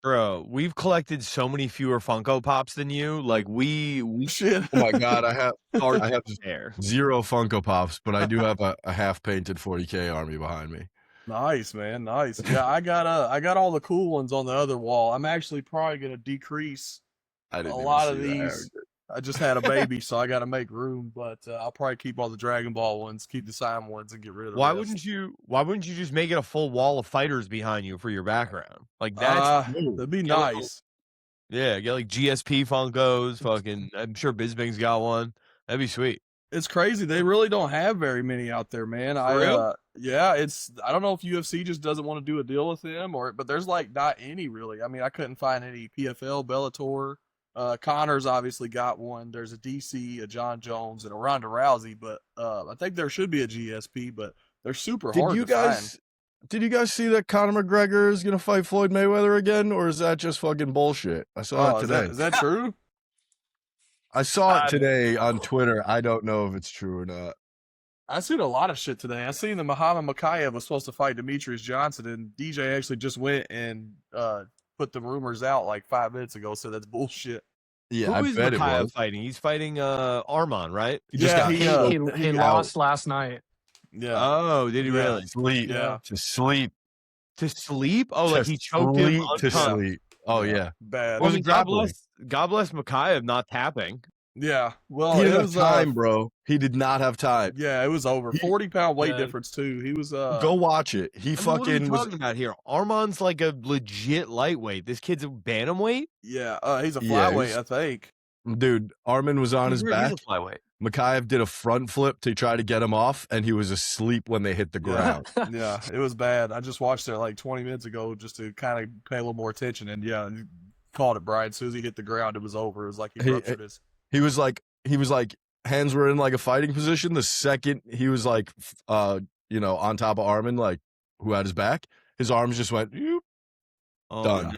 Bro, we've collected so many fewer Funko Pops than you. Like we Shit. Oh my god, I have there. 0 Funko Pops, but I do have a half painted 40K army behind me. Nice, man. Nice. Yeah, I got all the cool ones on the other wall. I'm actually probably gonna decrease I a didn't even lot see of that, these. Harrington. I just had a baby, so I got to make room. But I'll probably keep all the Dragon Ball ones, keep the Simon ones, and get rid of the Why rest. wouldn't you just make it a full wall of fighters behind you for your background? Like that's That'd be nice. Yeah, get like GSP Funkos, fucking I'm sure Bisping's got one. That'd be sweet. It's crazy. They really don't have very many out there, man. For real? Yeah, I don't know if UFC just doesn't want to do a deal with them but there's like not any really. I mean, I couldn't find any PFL, Bellator. Connor's obviously got one. There's a DC, a John Jones, and a Ronda Rousey, but I think there should be a GSP, but they're super hard to find. Did you guys see that Conor McGregor is gonna fight Floyd Mayweather again, or is that just fucking bullshit? I saw it today. Is that true? I saw it today on Twitter. I don't know if it's true or not. I seen a lot of shit today. I seen that Muhammad Mackay was supposed to fight Demetrius Johnson, and DJ actually just went and put the rumors out like 5 minutes ago. So that's bullshit. Yeah, Who I is bet it Mackay was. fighting? He's fighting Armand, right? He lost last night. Yeah. Oh, did he really? Sleep. Yeah. To sleep. To sleep? Oh, like he choked him to sleep. Oh yeah. Bad. Well, God bless Mackay of not tapping. Yeah. Well, He it didn't was have time, bro. He did not have time. Yeah, it was over. 40-pound weight difference too. He was Go watch it. He fucking what are we was talking about here. Armand's like a legit lightweight. This kid's a bantamweight. Yeah, he's a flyweight, I think. Dude, Armin was on his back. He's a flyweight. Makayev did a front flip to try to get him off, and he was asleep when they hit the ground. Yeah, it was bad. I just watched it like 20 minutes ago just to kind of pay a little more attention, and yeah, you called it, Brian. As soon as he hit the ground, it was over. It was like he ruptured his. He was like, hands were in like a fighting position. The second he was like, on top of Armin, like who had his back, his arms just went, done.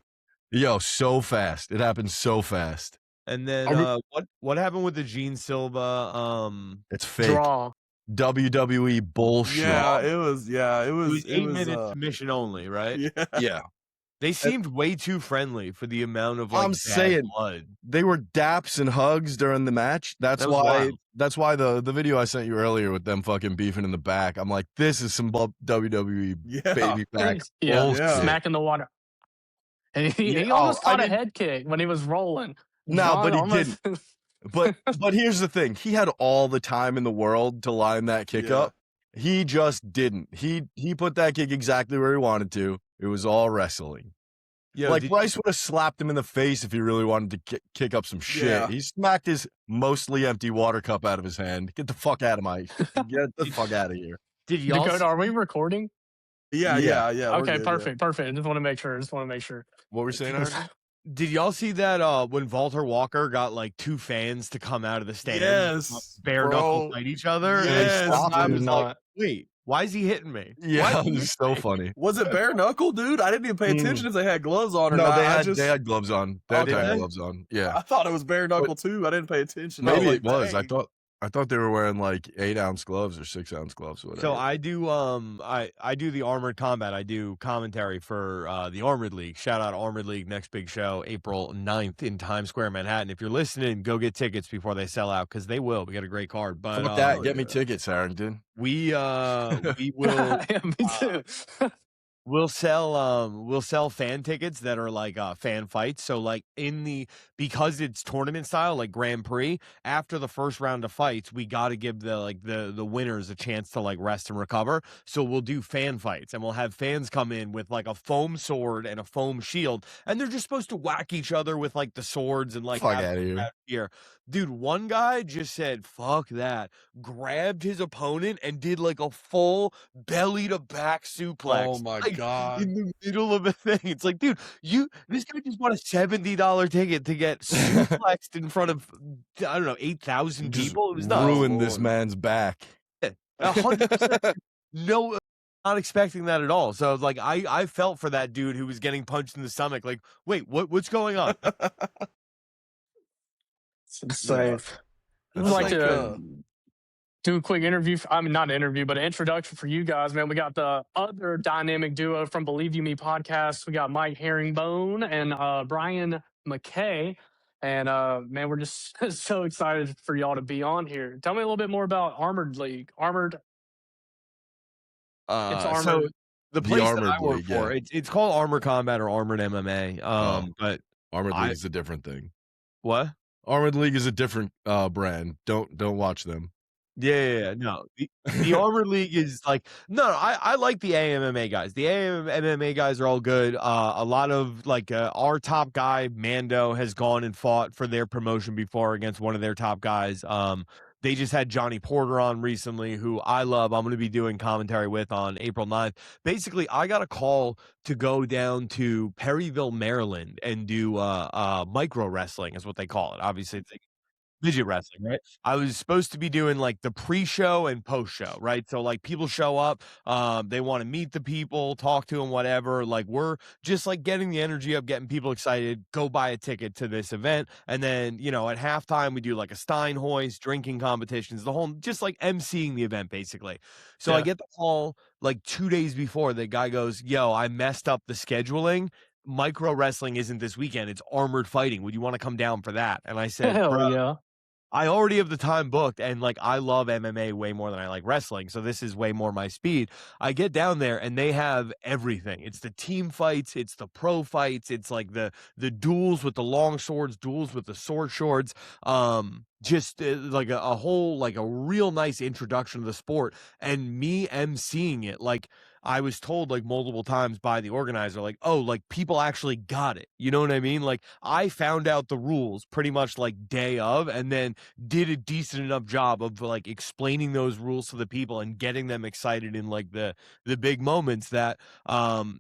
Yeah. Yo, so fast. It happened so fast. And then what happened with the Gene Silva? It's fake. Draw. WWE bullshit. Yeah, it was 8 minutes submission only, right? Yeah. They seemed way too friendly for the amount of like I'm saying blood. They were daps and hugs during the match. That's why the video I sent you earlier with them fucking beefing in the back. I'm like, this is some WWE baby back. Yeah, smack in the water. And he almost caught a head kick when he was rolling. No, but he didn't. But here's the thing. He had all the time in the world to line that kick up. He just didn't. He put that kick exactly where he wanted to. It was all wrestling. Yeah, like Bryce would have slapped him in the face if he really wanted to kick up some shit. Yeah. He smacked his mostly empty water cup out of his hand. Get the fuck out of get the fuck out of here. Did y'all? Dakota, are we recording? Yeah. Okay, perfect. I just want to make sure. What were you saying, Aaron? Did y'all see that when Walter Walker got like 2 fans to come out of the stands? Yes. Bare knuckle fight each other? Yes. And I was like, wait, why is he hitting me? Yeah, it was so funny. Was it bare knuckle, dude? I didn't even pay attention if they had gloves on or not. They had gloves on. They had gloves on. Yeah. I thought it was bare knuckle too. I didn't pay attention. Maybe it was. I thought they were wearing like 8-ounce gloves or 6-ounce gloves or whatever. So I do I do the Armored Combat. I do commentary for the Armored League. Shout out Armored League, next big show, April 9th in Times Square, Manhattan. If you're listening, go get tickets before they sell out, because they will. We got a great card. But get me tickets, Harrington. We will me too. We'll sell fan tickets that are like fan fights. So like because it's tournament style, like Grand Prix, after the first round of fights, we got to give the winners a chance to like rest and recover. So we'll do fan fights, and we'll have fans come in with like a foam sword and a foam shield, and they're just supposed to whack each other with like the swords and like fuck out of here. Dude, one guy just said, fuck that, grabbed his opponent and did like a full belly to back suplex. Oh my God. In the middle of a thing. It's like, dude, this guy just bought a $70 ticket to get suplexed in front of, I don't know, 8,000 people. It was nuts. Ruined this man's back. 100%. No, not expecting that at all. So like I felt for that dude who was getting punched in the stomach. Like, wait, what's going on? It's safe. It's do a quick interview. I mean, not an interview, but an introduction for you guys, man. We got the other dynamic duo from Believe You Me podcast. We got Mike Herringbone and Brian Mackay. And man, we're just so excited for y'all to be on here. Tell me a little bit more about Armored League. It's So Armored. the The place that I Armored work League, for, yeah. it's called Armored Combat or Armored MMA. But Armored I League is a different thing. what? Armored League is a different brand. Don't watch them. Yeah, no. The Armored League is like I like the AMMA guys. The AMMA guys are all good. A lot of like our top guy Mando has gone and fought for their promotion before against one of their top guys. They just had Johnny Porter on recently, who I love. I'm going to be doing commentary with on April 9th. Basically, I got a call to go down to Perryville, Maryland, and do micro wrestling, is what they call it. Obviously, it's like midget wrestling, right? I was supposed to be doing like the pre-show and post-show, right? So like people show up, they want to meet the people, talk to them, whatever. Like we're just like getting the energy up, getting people excited. Go buy a ticket to this event, and then at halftime we do like a Stein hoist, drinking competitions, the whole just like emceeing the event basically. So I Yeah. get the call like 2 days before. The guy goes, "Yo, I messed up the scheduling. Micro wrestling isn't this weekend. It's armored fighting. Would you want to come down for that?" And I said, Hell "Bro, yeah. I already have the time booked, and like I love MMA way more than I like wrestling, so this is way more my speed." I get down there and they have everything. It's the team fights, it's the pro fights, it's like the duels with the long swords, duels with the short swords. Just like a whole like a real nice introduction to the sport, and me emceeing it like. I was told like multiple times by the organizer, like, oh, like people actually got it. You know what I mean? Like I found out the rules pretty much like day of, and then did a decent enough job of like explaining those rules to the people and getting them excited in like the big moments that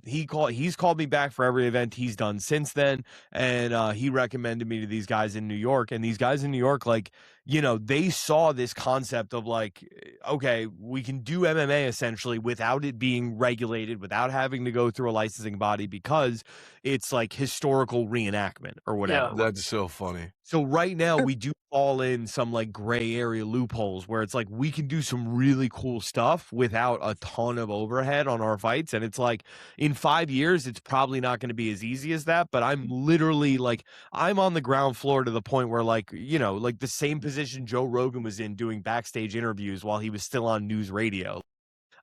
he's called me back for every event he's done since then, and he recommended me to these guys in New York, and these guys in New York like they saw this concept of like, okay, we can do MMA essentially without it being regulated, without having to go through a licensing body because it's like historical reenactment or whatever. Yeah. That's so funny. So right now we do fall in some like gray area loopholes where it's like we can do some really cool stuff without a ton of overhead on our fights. And it's like in 5 years, it's probably not going to be as easy as that. But I'm literally like, I'm on the ground floor to the point where like, like the same position Joe Rogan was in doing backstage interviews while he was still on news radio.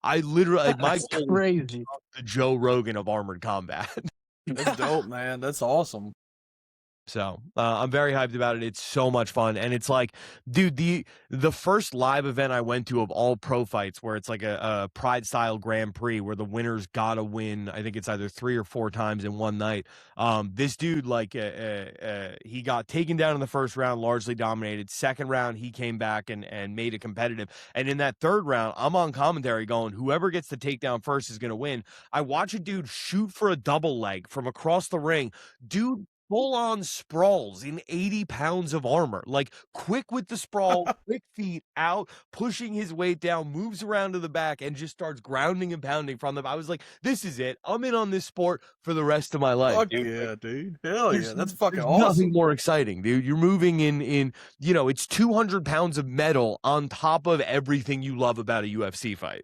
I literally, like, my That's goal is crazy. the Joe Rogan of armored combat. That's dope, man. That's awesome. So I'm very hyped about it. It's so much fun, and it's like, dude, the first live event I went to of all pro fights, where it's like a Pride style Grand Prix, where the winners gotta win. I think it's either 3 or 4 times in one night. This dude, like, he got taken down in the first round, largely dominated. Second round, he came back and made it competitive. And in that third round, I'm on commentary going, whoever gets the takedown first is gonna win. I watch a dude shoot for a double leg from across the ring. Dude full on sprawls in 80 pounds of armor, like quick with the sprawl, quick feet out, pushing his weight down, moves around to the back, and just starts grounding and pounding from them. I was like, this is it. I'm in on this sport for the rest of my life. Fuck Dude. yeah, dude. Hell yeah. That's fucking There's awesome. nothing more exciting, dude. You're moving in, it's 200 pounds of metal on top of everything you love about a UFC fight.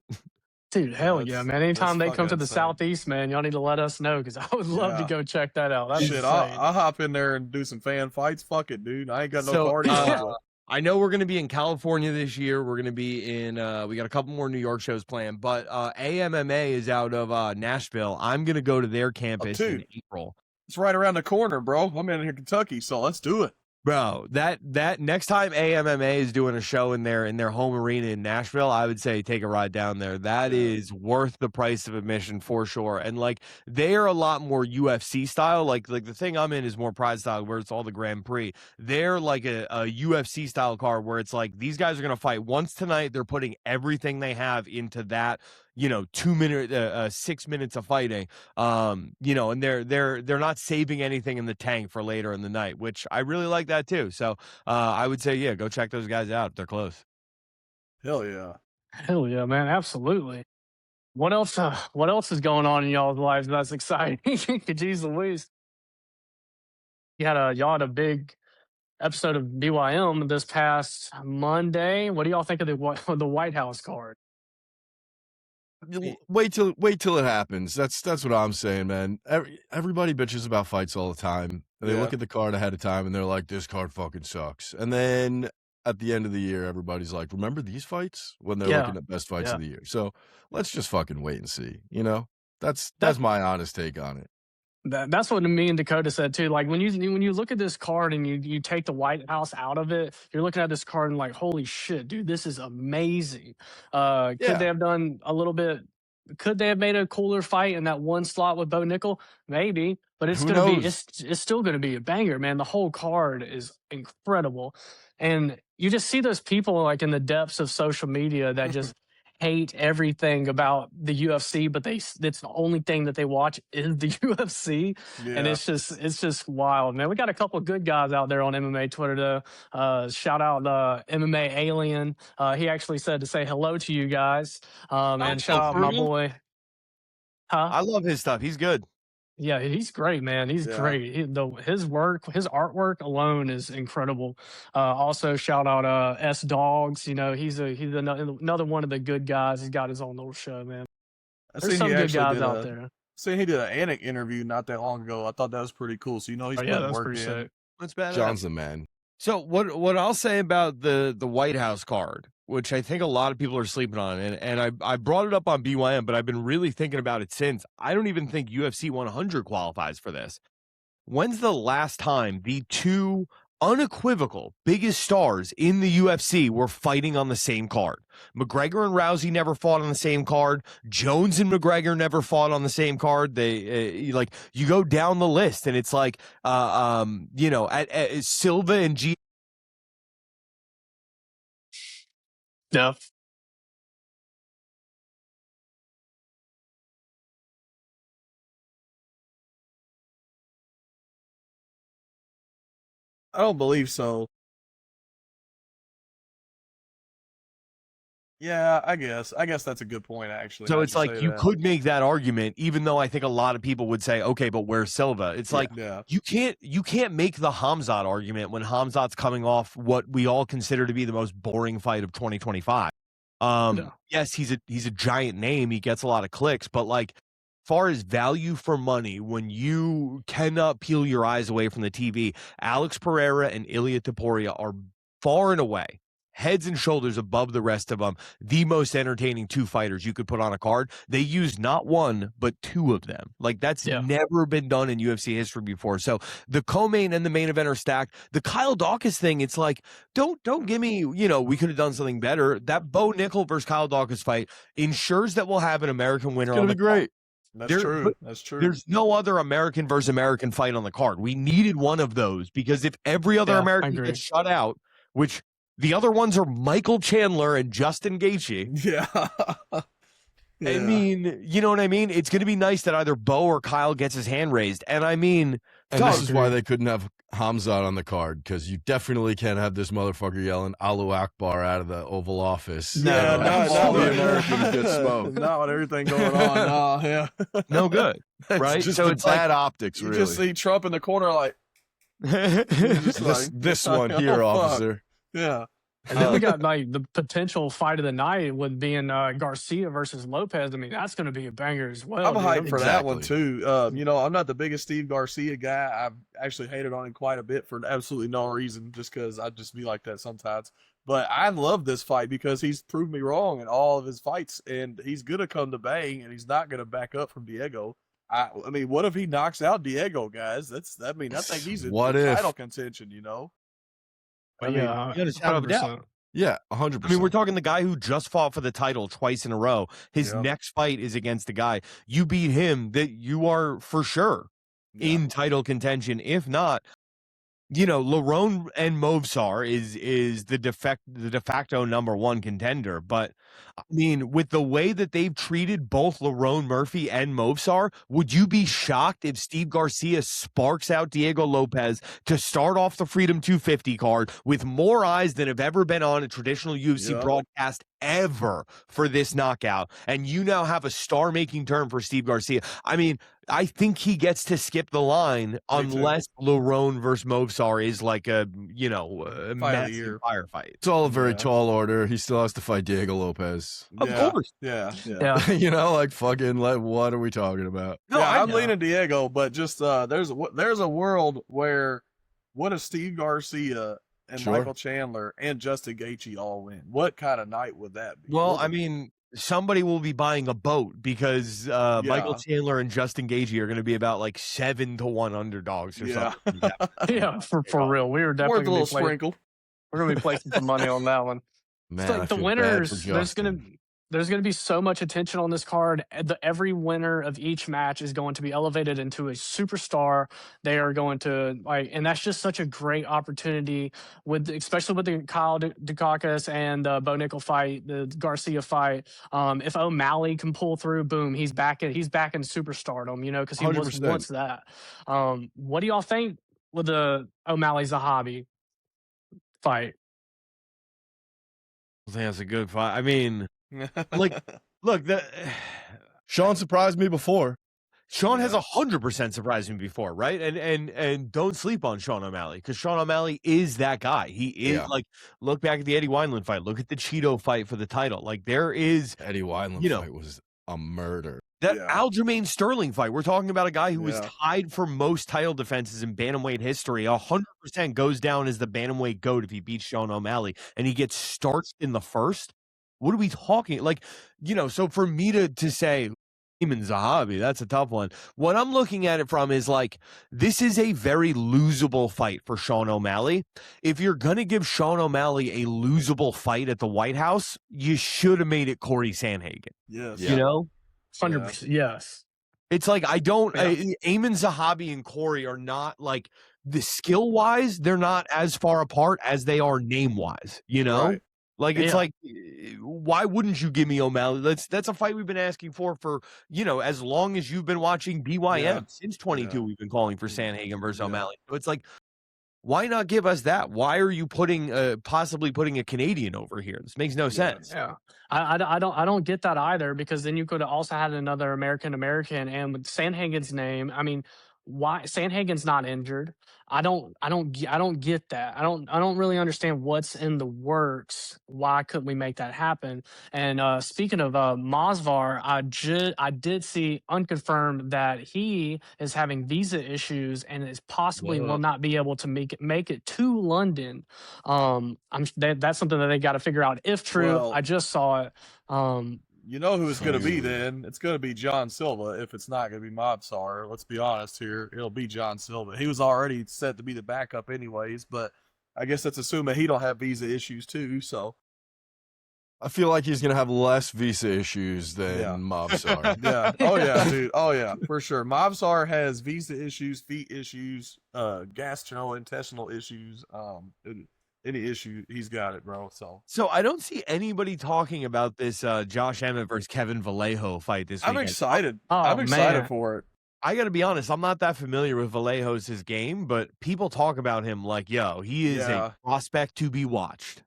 Dude, hell yeah, man. Anytime they come to the insane. Southeast, man, y'all need to let us know because I would love to Yeah. go check that out. That's Shit, insane. I'll hop in there and do some fan fights. Fuck it, dude. I ain't got no So, cardio. I know we're going to be in California this year. We're going to be in, we got a couple more New York shows planned, but AMMA is out of Nashville. I'm going to go to their campus in dude. April. It's right around the corner, bro. I'm in here, Kentucky, so let's do it. Bro, that next time AMMA is doing a show in their home arena in Nashville, I would say take a ride down there. That is worth the price of admission for sure. And like they're a lot more UFC style. Like the thing I'm in is more Pride style, where it's all the Grand Prix. They're like a UFC style card where it's like these guys are gonna fight once tonight. They're putting everything they have into that 2 minute 6 minutes of fighting, and they're not saving anything in the tank for later in the night, which I really like that too. So I would say, yeah, go check those guys out if they're close. Hell yeah. Hell yeah, man. Absolutely. What else is going on in y'all's lives that's exciting? Jeez Louise. Y'all had a big episode of BYM this past Monday. What do y'all think of the White House card? Wait till it happens. That's what I'm saying, man. Everybody bitches about fights all the time. They look at the card ahead of time and they're like, "This card fucking sucks." And then at the end of the year, everybody's like, "Remember these fights?" When they're looking at best fights of the year. So let's just fucking wait and see. You know, that's my honest take on it. That's what me and Dakota said too. Like when you look at this card and you take the White House out of it, you're looking at this card and like, holy shit, dude, this is amazing. Could they have done a little bit? Could they have made a cooler fight in that one slot with Bo Nickel? Maybe, but it's still gonna be a banger, man. The whole card is incredible, and you just see those people like in the depths of social media that just hate everything about the UFC, but it's the only thing that they watch is the UFC, and it's just wild, man. We got a couple of good guys out there on MMA Twitter to shout out MMA Alien. He actually said to say hello to you guys, and shout out my boy. I love his stuff. He's good. Yeah, he's great, man. He's great. His artwork alone is incredible. Also, shout out S Dogs. You know, he's another one of the good guys. He's got his own little show, man. There's some good guys out there. See, he did an Anik interview not that long ago. I thought that was pretty cool. So he's putting work in. Sick. That's badass. John's the man. So what I'll say about the White House card, which I think a lot of people are sleeping on, and I brought it up on BYM, but I've been really thinking about it since. I don't even think UFC 100 qualifies for this. When's the last time the two unequivocal biggest stars in the UFC were fighting on the same card? McGregor and Rousey never fought on the same card. Jones and McGregor never fought on the same card. They like you go down the list, and it's like at Silva and G. Yeah. I don't believe so. Yeah, I guess that's a good point, actually. So it's like you could make that argument, even though I think a lot of people would say, okay, but where's Silva? It's like you can't make the Hamzat argument when Hamzat's coming off what we all consider to be the most boring fight of 2025. Yes, he's a giant name. He gets a lot of clicks, but like far as value for money, when you cannot peel your eyes away from the TV, Alex Pereira and Ilia Topuria are far and away, heads and shoulders above the rest of them, the most entertaining two fighters you could put on a card. They used not one, but two of them. Like that's never been done in UFC history before. So the co-main and the main event are stacked. The Kyle Dawkins thing, it's like, don't give me, we could have done something better. That Bo Nickel versus Kyle Dawkins fight ensures that we'll have an American winner. It's going to be great. That's true. That's true. There's no other American versus American fight on the card. We needed one of those because if every other American gets shut out, which the other ones are Michael Chandler and Justin Gaethje. Yeah. I mean, you know what I mean? It's going to be nice that either Bo or Kyle gets his hand raised. And I mean, this is why they couldn't have Hamzat on the card, because you definitely can't have this motherfucker yelling Allahu Akbar out of the Oval Office. All the Americans get smoked. Not with everything going on. No good. Right? Just so it's bad optics, really. You just see Trump in the corner like, this one here, officer. Yeah. And then we got like the potential fight of the night with being Garcia versus Lopez. I mean, that's going to be a banger as well. I'm hyped for that one too. I'm not the biggest Steve Garcia guy. I've actually hated on him quite a bit for absolutely no reason, just because I just be like that sometimes. But I love this fight because he's proved me wrong in all of his fights, and he's gonna come to bang, and he's not gonna back up from Diego. I mean, what if he knocks out Diego, guys? I think he's in title contention. Yeah, 100%. Yeah, 100%. I mean, we're talking the guy who just fought for the title twice in a row. His next fight is against the guy. You beat him, that you are for sure in title contention. If not, Lerone and Movsar is the de facto number one contender. But I mean, with the way that they've treated both Lerone Murphy and Movsar, would you be shocked if Steve Garcia sparks out Diego Lopez to start off the Freedom 250 card with more eyes than have ever been on a traditional UFC broadcast ever for this knockout? And you now have a star-making term for Steve Garcia. I mean, I think he gets to skip the line unless Lerone versus Movsar is like a a massive firefight. It's all a very tall order. He still has to fight Diego Lopez. Of course. Yeah. Like fucking. What are we talking about? No, I'm leaning Diego, but just there's a world where what if Steve Garcia and Michael Chandler and Justin Gaethje all win? What kind of night would that be? Well, I mean, somebody will be buying a boat because Michael Chandler and Justin Gaethje are going to be about like 7-1 underdogs or something. Yeah, for real. We were definitely worth a little sprinkle. We're going to be placing some money on that one. Man, like the winners, there's going to be so much attention on this card. Every winner of each match is going to be elevated into a superstar. They are going to and that's just such a great opportunity especially with the Kyle Dukakis and Bo Nickel fight, the Garcia fight. If O'Malley can pull through, boom, he's back in superstardom, because he wants that. What do y'all think with the O'Malley Zahabi fight? I think that's a good fight. I mean, look, Sean surprised me before. Sean has 100% surprised me before, right? And don't sleep on Sean O'Malley because Sean O'Malley is that guy. He is look back at the Eddie Wineland fight. Look at the Cheeto fight for the title. Like there is Eddie Wineland fight was a murder. That Aljamain Sterling fight. We're talking about a guy who was tied for most title defenses in bantamweight history. 100% goes down as the bantamweight GOAT if he beats Sean O'Malley, and he gets starched in the first. What are we talking? So for me to say Eamon Zahabi, that's a tough one. What I'm looking at it from is this is a very losable fight for Sean O'Malley. If you're going to give Sean O'Malley a losable fight at the White House, you should have made it Corey Sandhagen. Yes. 100%. Yes. It's Eamon Zahabi and Corey are not the skill wise, they're not as far apart as they are name wise, Right. Why wouldn't you give me O'Malley? That's a fight we've been asking for as long as you've been watching BYM. Since 22, we've been calling for Sandhagen versus O'Malley. So it's why not give us that? Why are you possibly putting a Canadian over here? This makes no sense. Yeah. I don't get that either, because then you could have also had another American, and with Sandhagen's name, I mean, why Sandhagen's not injured? I don't get that. I don't really understand what's in the works. Why couldn't we make that happen? And speaking of Masvar, I did see unconfirmed that he is having visa issues and is possibly will not be able to make it to London. That's something that they got to figure out. If true, I just saw it. You know who it's going to be then? It's going to be John Silva. If it's not going to be Mobsar, let's be honest here. It'll be John Silva. He was already set to be the backup anyways, but I guess that's assuming he don't have visa issues too, so. I feel like he's going to have less visa issues than Mobsar. Yeah. Oh, yeah, dude. Oh, yeah, for sure. Mobsar has visa issues, feet issues, gastrointestinal issues, any issue, he's got it, bro. So I don't see anybody talking about this Josh Emmett versus Kevin Vallejo fight this weekend. I'm excited. I'm excited for it. I got to be honest, I'm not that familiar with Vallejo's game, but people talk about him he is a prospect to be watched.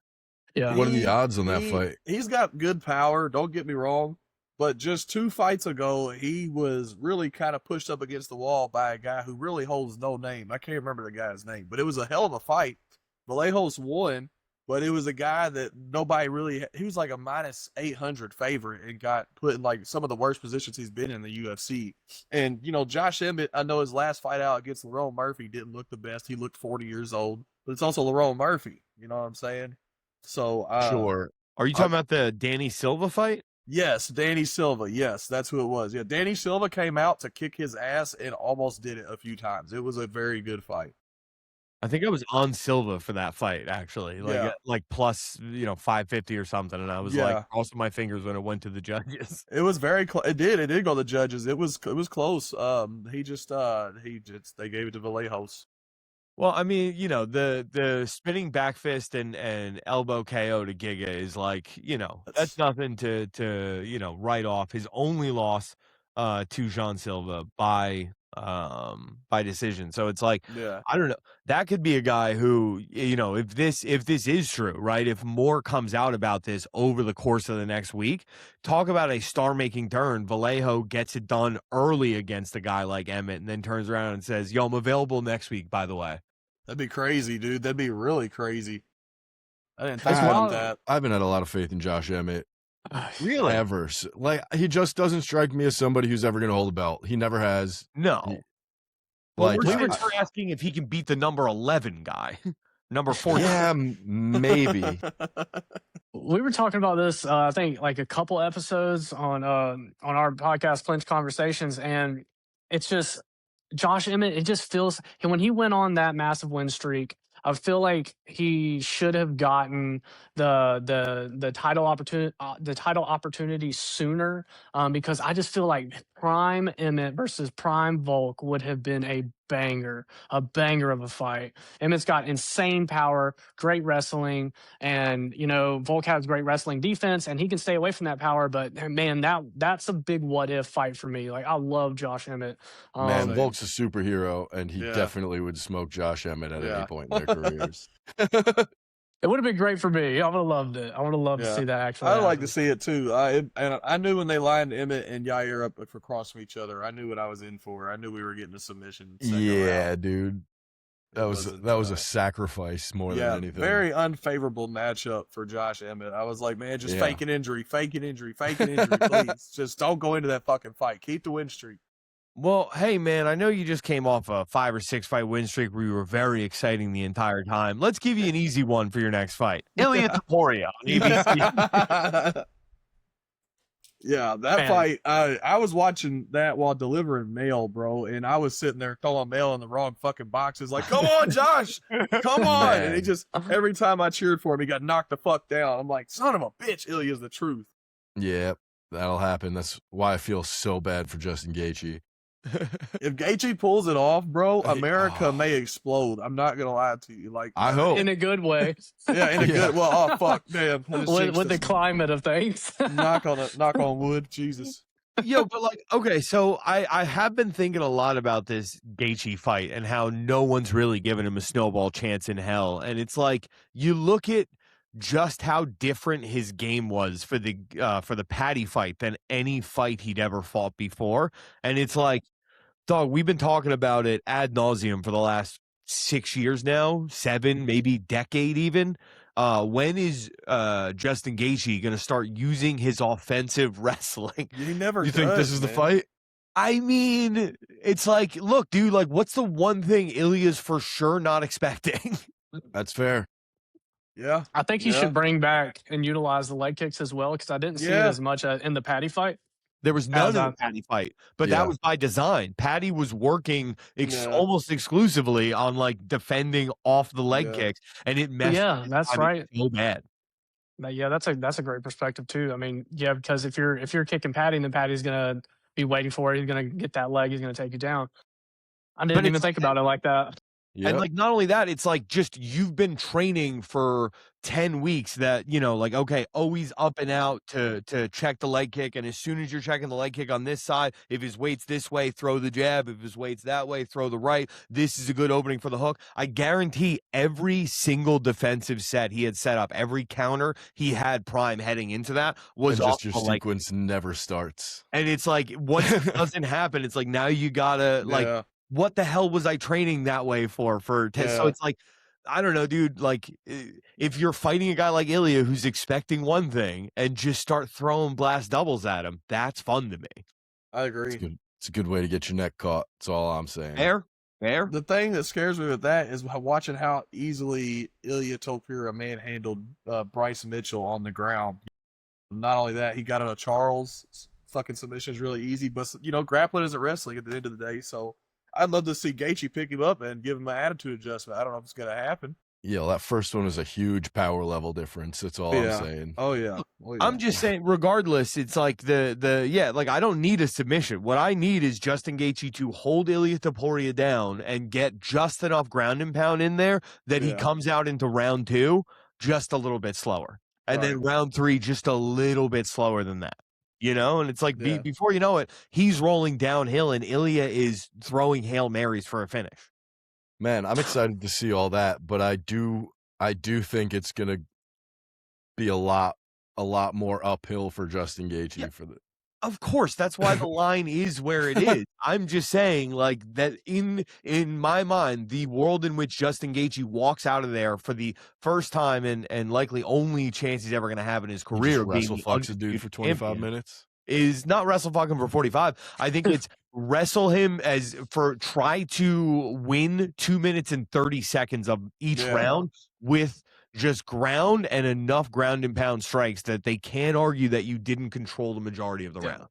Yeah. What are the odds on that fight? He's got good power, don't get me wrong, but just 2 fights ago, he was really kind of pushed up against the wall by a guy who really holds no name. I can't remember the guy's name, but it was a hell of a fight. Vallejo's won, but it was a guy that nobody really. He was like a -800 favorite and got put in some of the worst positions he's been in the UFC. And Josh Emmett, I know his last fight out against Lerone Murphy didn't look the best. He looked 40 years old, but it's also Lerone Murphy. You know what I'm saying? So sure. Are you talking about the Danny Silva fight? Yes, Danny Silva. Yes, that's who it was. Yeah, Danny Silva came out to kick his ass and almost did it a few times. It was a very good fight. I think I was on Silva for that fight, actually. Plus, 550 or something. And I was crossing my fingers when it went to the judges. It was very close. It did go to the judges. It was close. They gave it to Vallejos. Well, I mean, the spinning back fist and elbow KO to Giga is that's nothing to write off. His only loss to Jean Silva by by decision. So it's like, Yeah. I don't know. That could be a guy who, you know, if this is true, right? If more comes out about this over the course of the next week, talk about a star-making turn. Vallejo gets it done early against a guy like Emmett, and then turns around and says, "Yo, I'm available next week, by the way." That'd be crazy, dude. That'd be really crazy. I didn't think That's about wild. that. I haven't had a lot of faith in Josh Emmett Really? ever. Like, he just doesn't strike me as somebody who's ever going to hold a belt. He never has. No. He- Well, like, we're asking if he can beat the number 11 guy, number 14. yeah, maybe. We were talking about this, I think, like a couple episodes on our podcast, Clinch Conversations, and it's just Josh Emmett. It just feels when he went on that massive win streak, I feel like he should have gotten the title opportunity sooner, because I just feel like prime Emmett versus prime Volk would have been a banger of a fight. Emmett's got insane power, great wrestling, and you know Volk has great wrestling defense, and he can stay away from that power. But man, that's a big what if fight for me. Like I love Josh Emmett. Man, Same. Volk's a superhero, and he Yeah. definitely would smoke Josh Emmett at Yeah. any point in their careers. It would have been great for me. I would have loved it. I would have loved to Yeah. see that actually. I'd like happen. to see it too. And I knew when they lined Emmett and Yair up across from each other, I knew what I was in for. I knew we were getting a submission. second Yeah, round. dude. It That was wasn't, a sacrifice more yeah, than anything. very unfavorable matchup for Josh Emmett. I was like, man, just Yeah. fake an injury, please. Just don't go into that fucking fight. Keep the win streak. Well, hey, man, I know you just came off a 5 or 6 fight win streak where you were very exciting the entire time. Let's give you an easy one for your next fight. Ilya Taporia on ABC. Yeah, that Man. fight, I was watching that while delivering mail, bro, and I was sitting there throwing mail in the wrong fucking boxes, like, come on, Josh, come on. And he Man. just, every time I cheered for him, he got knocked the fuck down. I'm like, son of a bitch, Ilya's the truth. Yeah, that'll happen. That's why I feel so bad for Justin Gaethje. If Gaethje pulls it off, bro, Hey, America oh. may explode. I'm not going to lie to you. Like, I hope. in a good way. yeah, in a Yeah. good, well, oh, fuck, damn. I just with jinxed the us. climate of things. knock on wood, Jesus. Yo, but like, okay, so I have been thinking a lot about this Gaethje fight and how no one's really given him a snowball chance in hell. And it's like, you look at just how different his game was for the Patty fight than any fight he'd ever fought before. And it's like, dog, we've been talking about it ad nauseum for the last 6 years now, 7, maybe decade even. When is Justin Gaethje going to start using his offensive wrestling? He never You think this does, is the man. fight? I mean, it's like, look, dude, like, what's the one thing Ilya's for sure not expecting? That's fair. Yeah. I think he Yeah. should bring back and utilize the leg kicks as well, because I didn't see it Yeah. as much in the Patty fight. There was none in As the Patty fight, but Yeah. that was by design. Patty was working Yeah. almost exclusively on like defending off the leg Yeah. kicks, and it messed. Yeah, his that's timing right. So bad. But yeah, that's a great perspective too. I mean, yeah, because if you're kicking Patty, then Patty's gonna be waiting for it. He's gonna get that leg. He's gonna take you down. I didn't even it's think like- about it like that. Yeah. And like, not only that, it's like just you've been training for 10 weeks that, you know, like, okay, always up and out to check the leg kick. And as soon as you're checking the leg kick on this side, if his weight's this way, throw the jab. If his weight's that way, throw the right. This is a good opening for the hook. I guarantee every single defensive set he had set up, every counter he had prime heading into that was and off just your the leg. sequence never starts. And it's like, once it doesn't happen, it's like, now you gotta like, Yeah. what the hell was I training that way for 10? So Yeah. it's like, I don't know, dude, like if you're fighting a guy like Ilya who's expecting one thing and just start throwing blast doubles at him, that's fun to me. I It's agree. good. It's a good way to get your neck caught. That's all I'm saying. Fair? The thing that scares me with that is watching how easily Ilya Topira manhandled Bryce Mitchell on the ground. Not only that, he got out of Charles. Fucking submissions really easy, but you know, grappling isn't wrestling at the end of the day. So I'd love to see Gaethje pick him up and give him an attitude adjustment. I don't know if it's gonna happen. Yeah, well, that first one was a huge power level difference. That's all Yeah. I'm saying. Oh yeah. Oh, yeah. I'm just saying, regardless, it's like like I don't need a submission. What I need is Justin Gaethje to hold Ilya Taporia down and get just enough ground and pound in there that he Yeah. comes out into round 2 just a little bit slower. And then Right. round 3 just a little bit slower than that. And it's like before you know it, he's rolling downhill and Ilya is throwing Hail Marys for a finish. Man, I'm excited to see all that, but I do think it's gonna be a lot more uphill for Justin Gaethje for the. Of course, that's why the line is where it is. I'm just saying, like, that in my mind, the world in which Justin Gaethje walks out of there for the first time and likely only chance he's ever going to have in his career, being wrestle fucks a dude for 25 minutes, is not wrestle fuck him for 45. I think it's wrestle him try to win 2 minutes and 30 seconds of each round with just ground and enough ground and pound strikes that they can't argue that you didn't control the majority of the round.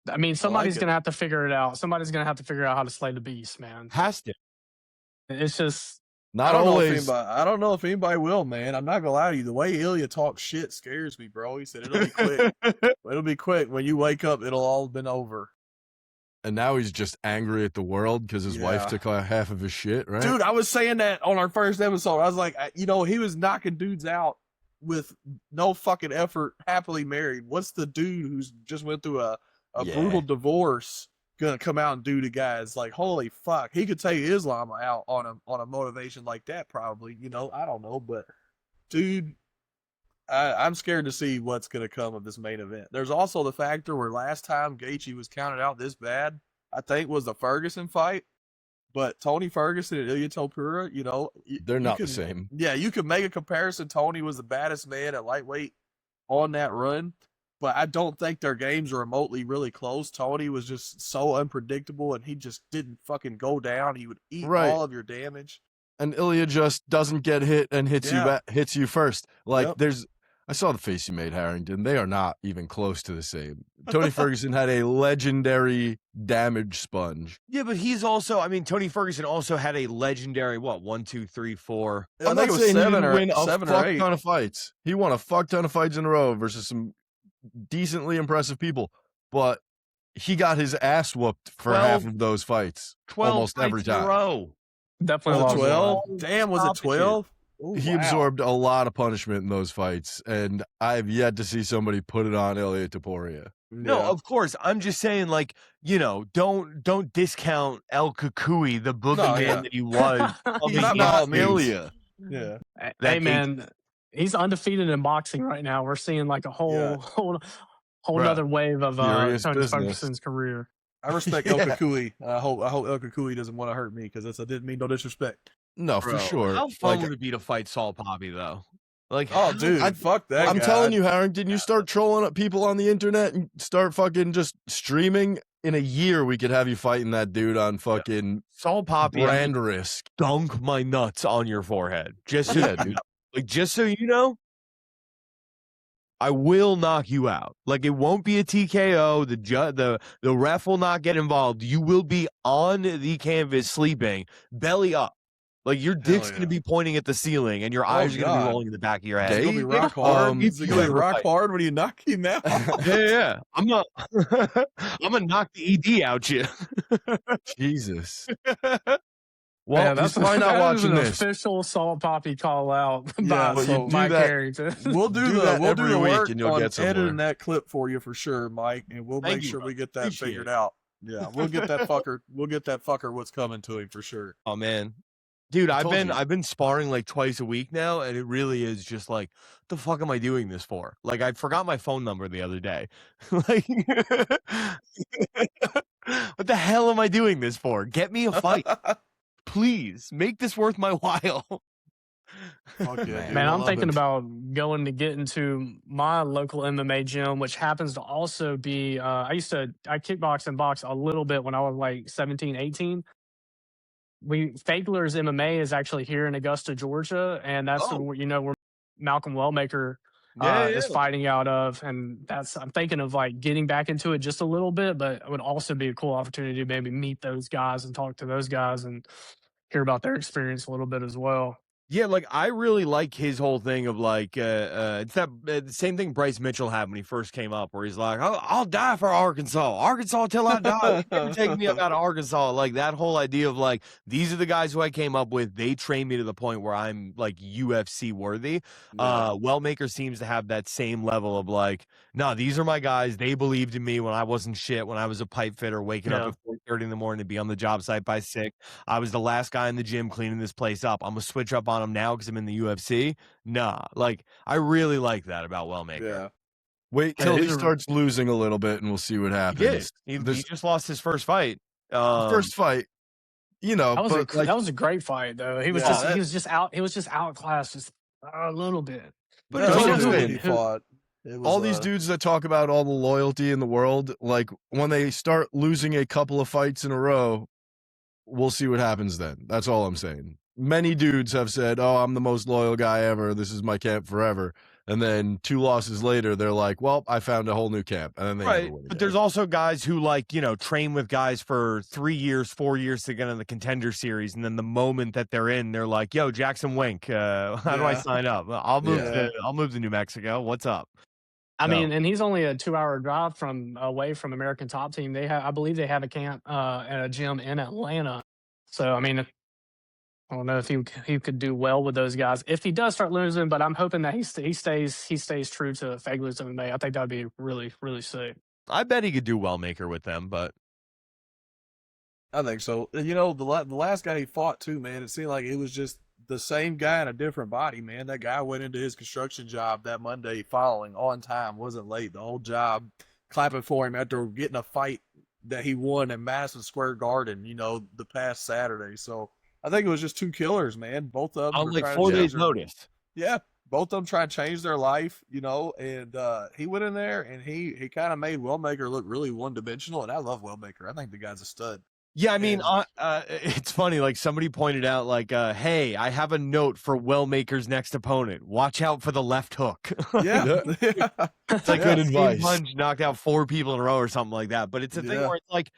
I mean, somebody's going to have to figure it out. Somebody's going to have to figure out how to slay the beast, man. Has to. It's just not always. I don't know if anybody will, man. I'm not gonna lie to you. The way Ilya talks shit scares me, bro. He said it'll be quick. It'll be quick. When you wake up, it'll all been over. And now he's just angry at the world because his wife took half of his shit, right? Dude, I was saying that on our first episode. I was like, he was knocking dudes out with no fucking effort, happily married. What's the dude who's just went through a brutal divorce gonna come out and do to guys? Like, holy fuck, he could take Islam out on a motivation like that, probably. I don't know, but dude, I'm scared to see what's gonna come of this main event. There's also the factor where last time Gaethje was counted out this bad, I think was the Ferguson fight. But Tony Ferguson and Ilya Topuria, they're not the same. Yeah, you could make a comparison. Tony was the baddest man at lightweight on that run, but I don't think their games are remotely really close. Tony was just so unpredictable, and he just didn't fucking go down. He would eat all of your damage. And Ilya just doesn't get hit and hits you first. Like I saw the face you made, Harrington. They are not even close to the same. Tony Ferguson had a legendary damage sponge. Yeah, but Tony Ferguson also had a legendary, 1, 2, 3, 4. I'm not saying he didn't win a fuck ton of fights. He won a fuck ton of fights in a row versus some decently impressive people. But he got his ass whooped for half of those fights. 12 almost every time. In a row. Definitely 12. Damn, was it 12? He absorbed a lot of punishment in those fights, and I've yet to see somebody put it on Ilya Topuria. No, of course. I'm just saying, like, don't discount El Kukui, the boogeyman that he was. He's not Ilya. Yeah. Hey, man, he's undefeated in boxing right now. We're seeing like a whole other wave of Tony Ferguson's career. I respect El Kukui. I hope El Kukui doesn't want to hurt me because I didn't mean no disrespect. No, for sure. How fun would it be to fight Saul Poppy, though? Like, oh, dude, fuck that. I'm telling you, Harrington, you start trolling up people on the internet and start fucking just streaming. In a year, we could have you fighting that dude on fucking Saul Poppy. Brand risk. Dunk my nuts on your forehead. Just dude. Like, just so you know, I will knock you out. Like, it won't be a TKO. The ref will not get involved. You will be on the canvas sleeping, belly up. Like, your dick's going to be pointing at the ceiling, and your eyes are going to be rolling in the back of your head. It's going to be rock hard. It's going to be rock hard when you knock him out. Yeah. I'm going to knock the ED out you. Jesus. Well, yeah, that's why not watching this? Official Salt Poppy call out by Mike Harrington. We'll do the work and you'll get editing that clip for you for sure, Mike, and we'll make sure we get that figured out. Yeah, we'll get that fucker. We'll get that fucker what's coming to him for sure. Oh man. Dude, I've been sparring like twice a week now, and it really is just like, what the fuck am I doing this for? Like, I forgot my phone number the other day. Like, what the hell am I doing this for? Get me a fight. Please, make this worth my while. Fuck yeah, man, I'm thinking about going to get into my local MMA gym, which happens to also be, I kickbox and box a little bit when I was like 17, 18. Fagler's MMA is actually here in Augusta, Georgia, and that's where Malcolm Wellmaker is fighting out of, and I'm thinking of like getting back into it just a little bit, but it would also be a cool opportunity to maybe meet those guys and talk to those guys and hear about their experience a little bit as well. Yeah, like I really like his whole thing of like it's that the same thing Bryce Mitchell had when he first came up, where he's like, I'll die for Arkansas till I die. You never take me out of Arkansas." Like that whole idea of like these are the guys who I came up with. They train me to the point where I'm like UFC worthy. Yeah. Wellmaker seems to have that same level of like, no, these are my guys. They believed in me when I wasn't shit. When I was a pipe fitter, waking up Yeah. at 4:30 in the morning to be on the job site by 6. I was the last guy in the gym cleaning this place up. I'm gonna switch up on him now because I'm in the UFC. Nah, like I really like that about Wellmaker. Yeah. Wait Yeah, till he he's a- starts losing a little bit, and we'll see what He happens. did. He This just lost his first fight. first fight, you know, That was but like, that was a great fight though. He was Yeah, just that- he was just out he was just outclassed just a little bit. but Yeah, it's those all are I'm who saying. he fought. It was, All these dudes that talk about all the loyalty in the world, like when they start losing a couple of fights in a row, we'll see what happens then. That's all I'm saying. Many dudes have said, "Oh, I'm the most loyal guy ever. This is my camp forever." And then 2 losses later, they're like, "Well, I found a whole new camp." And then they Right, never win but again. there's also guys who like train with guys for 3 years, 4 years to get in the contender series, and then the moment that they're in, they're like, "Yo, Jackson Wink, how do I Yeah. sign up? I'll move Yeah. to New Mexico. What's up?" I No. mean, and he's only a 2-hour drive away from American Top Team. I believe they have a camp at a gym in Atlanta. So I mean, I don't know if he could do well with those guys if he does start losing. But I'm hoping that he stays true to Fegler's MMA. I think that'd be really really sick. I bet he could do Wellmaker with them, but I think so. And, the last guy he fought too, man, it seemed like it was just the same guy in a different body, man. That guy went into his construction job that Monday following on time, wasn't late. The whole job clapping for him after getting a fight that he won in Madison Square Garden, the past Saturday. So I think it was just 2 killers, man. Both of them on were like trying 4 to change days notice. Yeah, both of them trying to change their life, and he went in there and he kind of made Wellmaker look really one-dimensional, and I love Wellmaker. I think the guy's a stud. Yeah, I mean, And- it's funny. Like somebody pointed out, like, "Hey, I have a note for Wellmaker's next opponent. Watch out for the left hook." Yeah. It's like Good the same advice. punch knocked out 4 people in a row or something like that. But it's a thing Yeah. where it's like,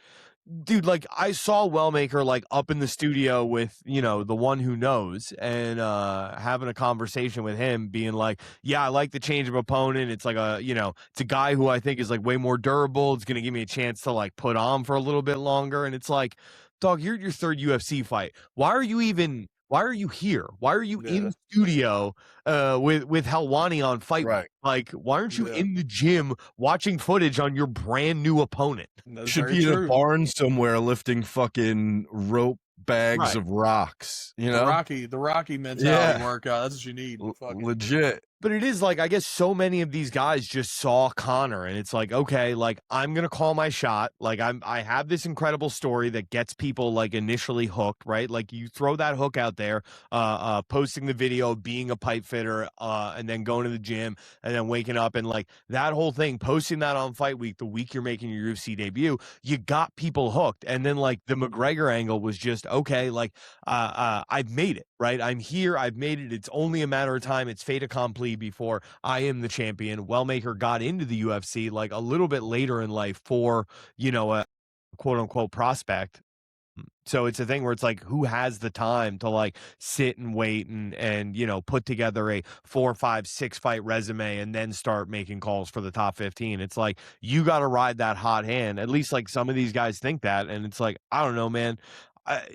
dude, like I saw Wellmaker like up in the studio with the one who knows, and having a conversation with him, being like, "Yeah, I like the change of opponent. It's like it's a guy who I think is like way more durable. It's gonna give me a chance to like put on for a little bit longer." And it's like, dog, you're at your 3rd UFC fight. Why are you here? Why are you in Yeah. studio with Helwani on Fight Week? Right. Like, why aren't you Yeah. in the gym watching footage on your brand new opponent? That's Should very be in a true. barn somewhere lifting fucking rope bags Right. of rocks, you The know? Rocky mentality Yeah. workout. That's what you need. Fucking- Legit. But it is like, I guess so many of these guys just saw Connor, and it's like, okay, like I'm gonna call my shot. Like I have this incredible story that gets people like initially hooked, right? Like you throw that hook out there, posting the video, being a pipe fitter, and then going to the gym, and then waking up, and like that whole thing, posting that on Fight Week, the week you're making your UFC debut, you got people hooked. And then like the McGregor angle was just okay, like I've made it, right? I'm here, I've made it. It's only a matter of time. It's fait accompli before I am the champion. Wellmaker got into the UFC like a little bit later in life for, a quote unquote prospect. So it's a thing where it's like, who has the time to like sit and wait and put together a 4, 5, 6 fight resume and then start making calls for the top 15. It's like, you got to ride that hot hand. At least like some of these guys think that. And it's like, I don't know, man.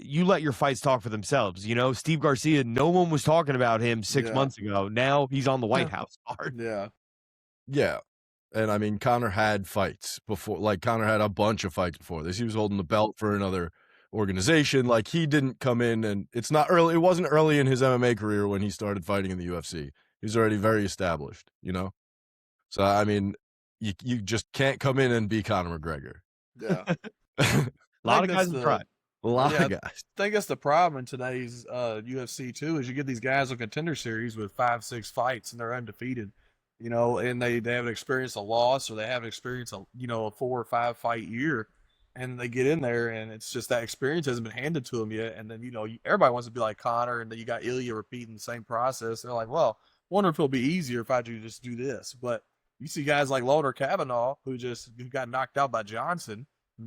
You let your fights talk for themselves. Steve Garcia, no one was talking about him 6 Yeah. months ago. Now he's on the White House card. Yeah. Yeah. And I mean, Connor had fights before. Like, Connor had a bunch of fights before this. He was holding the belt for another organization. Like, he didn't come in, and it wasn't early in his MMA career when he started fighting in the UFC. He was already very established, So, I mean, you just can't come in and be Conor McGregor. Yeah. A lot of guys have tried. A lot Yeah, of guys. I think that's the problem in today's UFC too, is you get these guys on contender series with 5, 6 fights and they're undefeated, and they haven't experienced a loss, or they haven't experienced a 4 or 5 fight year, and they get in there and it's just that experience hasn't been handed to them yet. And then everybody wants to be like Connor, and then you got Ilya repeating the same process. They're like, well, wonder if it'll be easier if I just do this. But you see guys like Loder Kavanaugh who got knocked out by Johnson.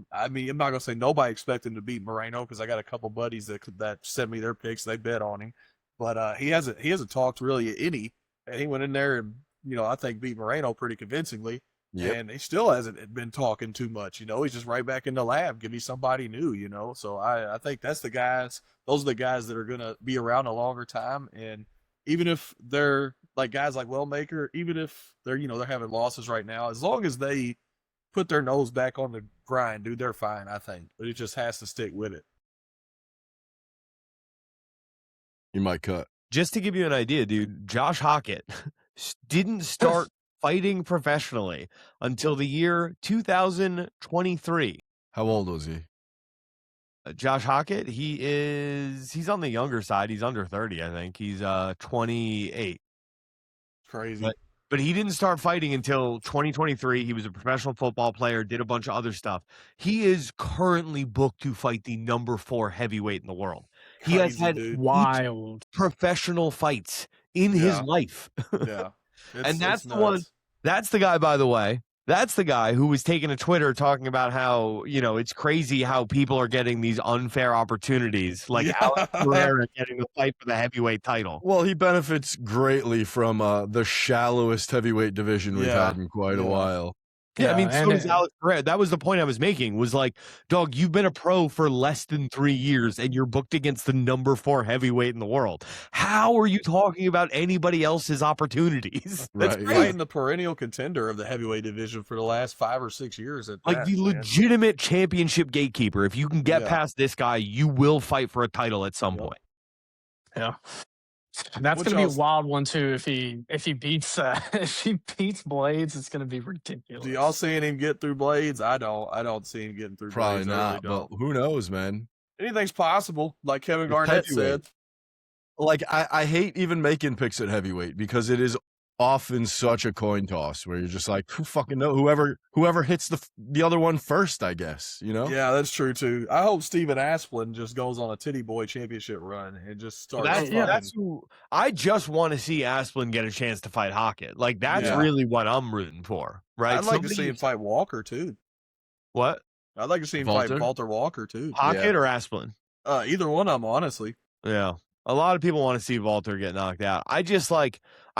I mean, I'm not gonna say nobody expected him to beat Moreno, because I got a couple buddies that sent me their picks. They bet on him, but he hasn't talked really any, and he went in there and I think beat Moreno pretty convincingly. Yep. And he still hasn't been talking too much. He's just right back in the lab. Give me somebody new. So I think those are the guys that are gonna be around a longer time. And even if they're like guys like Wellmaker, even if they're they're having losses right now, as long as they put their nose back on the grind, dude, they're fine. I think, but it just has to stick with it. You might cut. Just to give you an idea, dude, Josh Hockett didn't start fighting professionally until the year 2023. How old was he? Josh Hockett, he's on the younger side. He's under 30, I think. He's 28. Crazy. But he didn't start fighting until 2023. He was a professional football player, did a bunch of other stuff. He is currently booked to fight the number 4 heavyweight in the world. He has had wild professional fights in his life. Yeah. And that's the one. That's the guy, by the way. That's the guy who was taking to Twitter talking about how, it's crazy how people are getting these unfair opportunities, like Alex Pereira getting the fight for the heavyweight title. Well, he benefits greatly from the shallowest heavyweight division we've had in quite a while. Yeah, I mean, so does Alex Pereira. That was the point I was making, was like, dog, you've been a pro for less than 3 years and you're booked against the number 4 heavyweight in the world. How are you talking about anybody else's opportunities? That's fighting the perennial contender of the heavyweight division for the last 5 or 6 years. Legitimate championship gatekeeper. If you can get past this guy, you will fight for a title at some point. Yeah. That's going to be a wild one too. If he beats Blades, it's going to be ridiculous. Do y'all seeing him get through Blades? I don't see him getting through. Probably Blades. not, but who knows, man? Anything's possible, like Kevin Garnett said. Like I hate even making picks at heavyweight because it is often such a coin toss where you're just like, who fucking know? Whoever hits the other one first, I guess. Yeah, that's true too. I hope Steven Asplin just goes on a Titty Boy championship run and just starts. That's who I just want to see. Asplin get a chance to fight Hockett. Like that's really what I'm rooting for, right? I'd like to see him fight Walker too. What? I'd like to see him fight Walter Walker too. Hockett or Asplin? Either one of them, honestly. Yeah. A lot of people want to see Walter get knocked out. I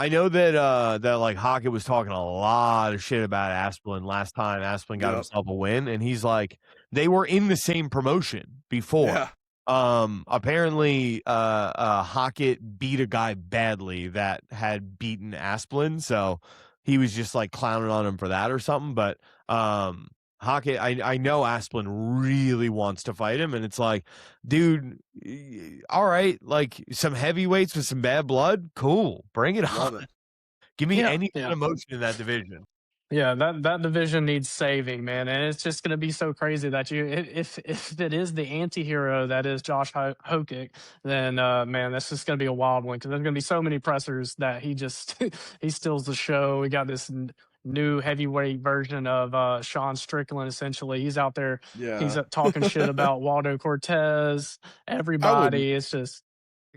know that like Hockett was talking a lot of shit about Asplin last time Asplin got himself a win, and he's like, they were in the same promotion before. Yeah. Apparently Hockett beat a guy badly that had beaten Asplin, so he was just like clowning on him for that or something. But Hockett, I know Asplin really wants to fight him, and it's like, dude, all right, like some heavyweights with some bad blood, cool, bring it on. Give me any kind of motion in that division. Yeah, that division needs saving, man, and it's just going to be so crazy that if it is the anti-hero that is Josh Hokick, then man, that's just going to be a wild one because there's going to be so many pressers that he just he steals the show. We got this new heavyweight version of Sean Strickland. Essentially, he's out there, he's talking shit about Waldo Cortez. Everybody, it's just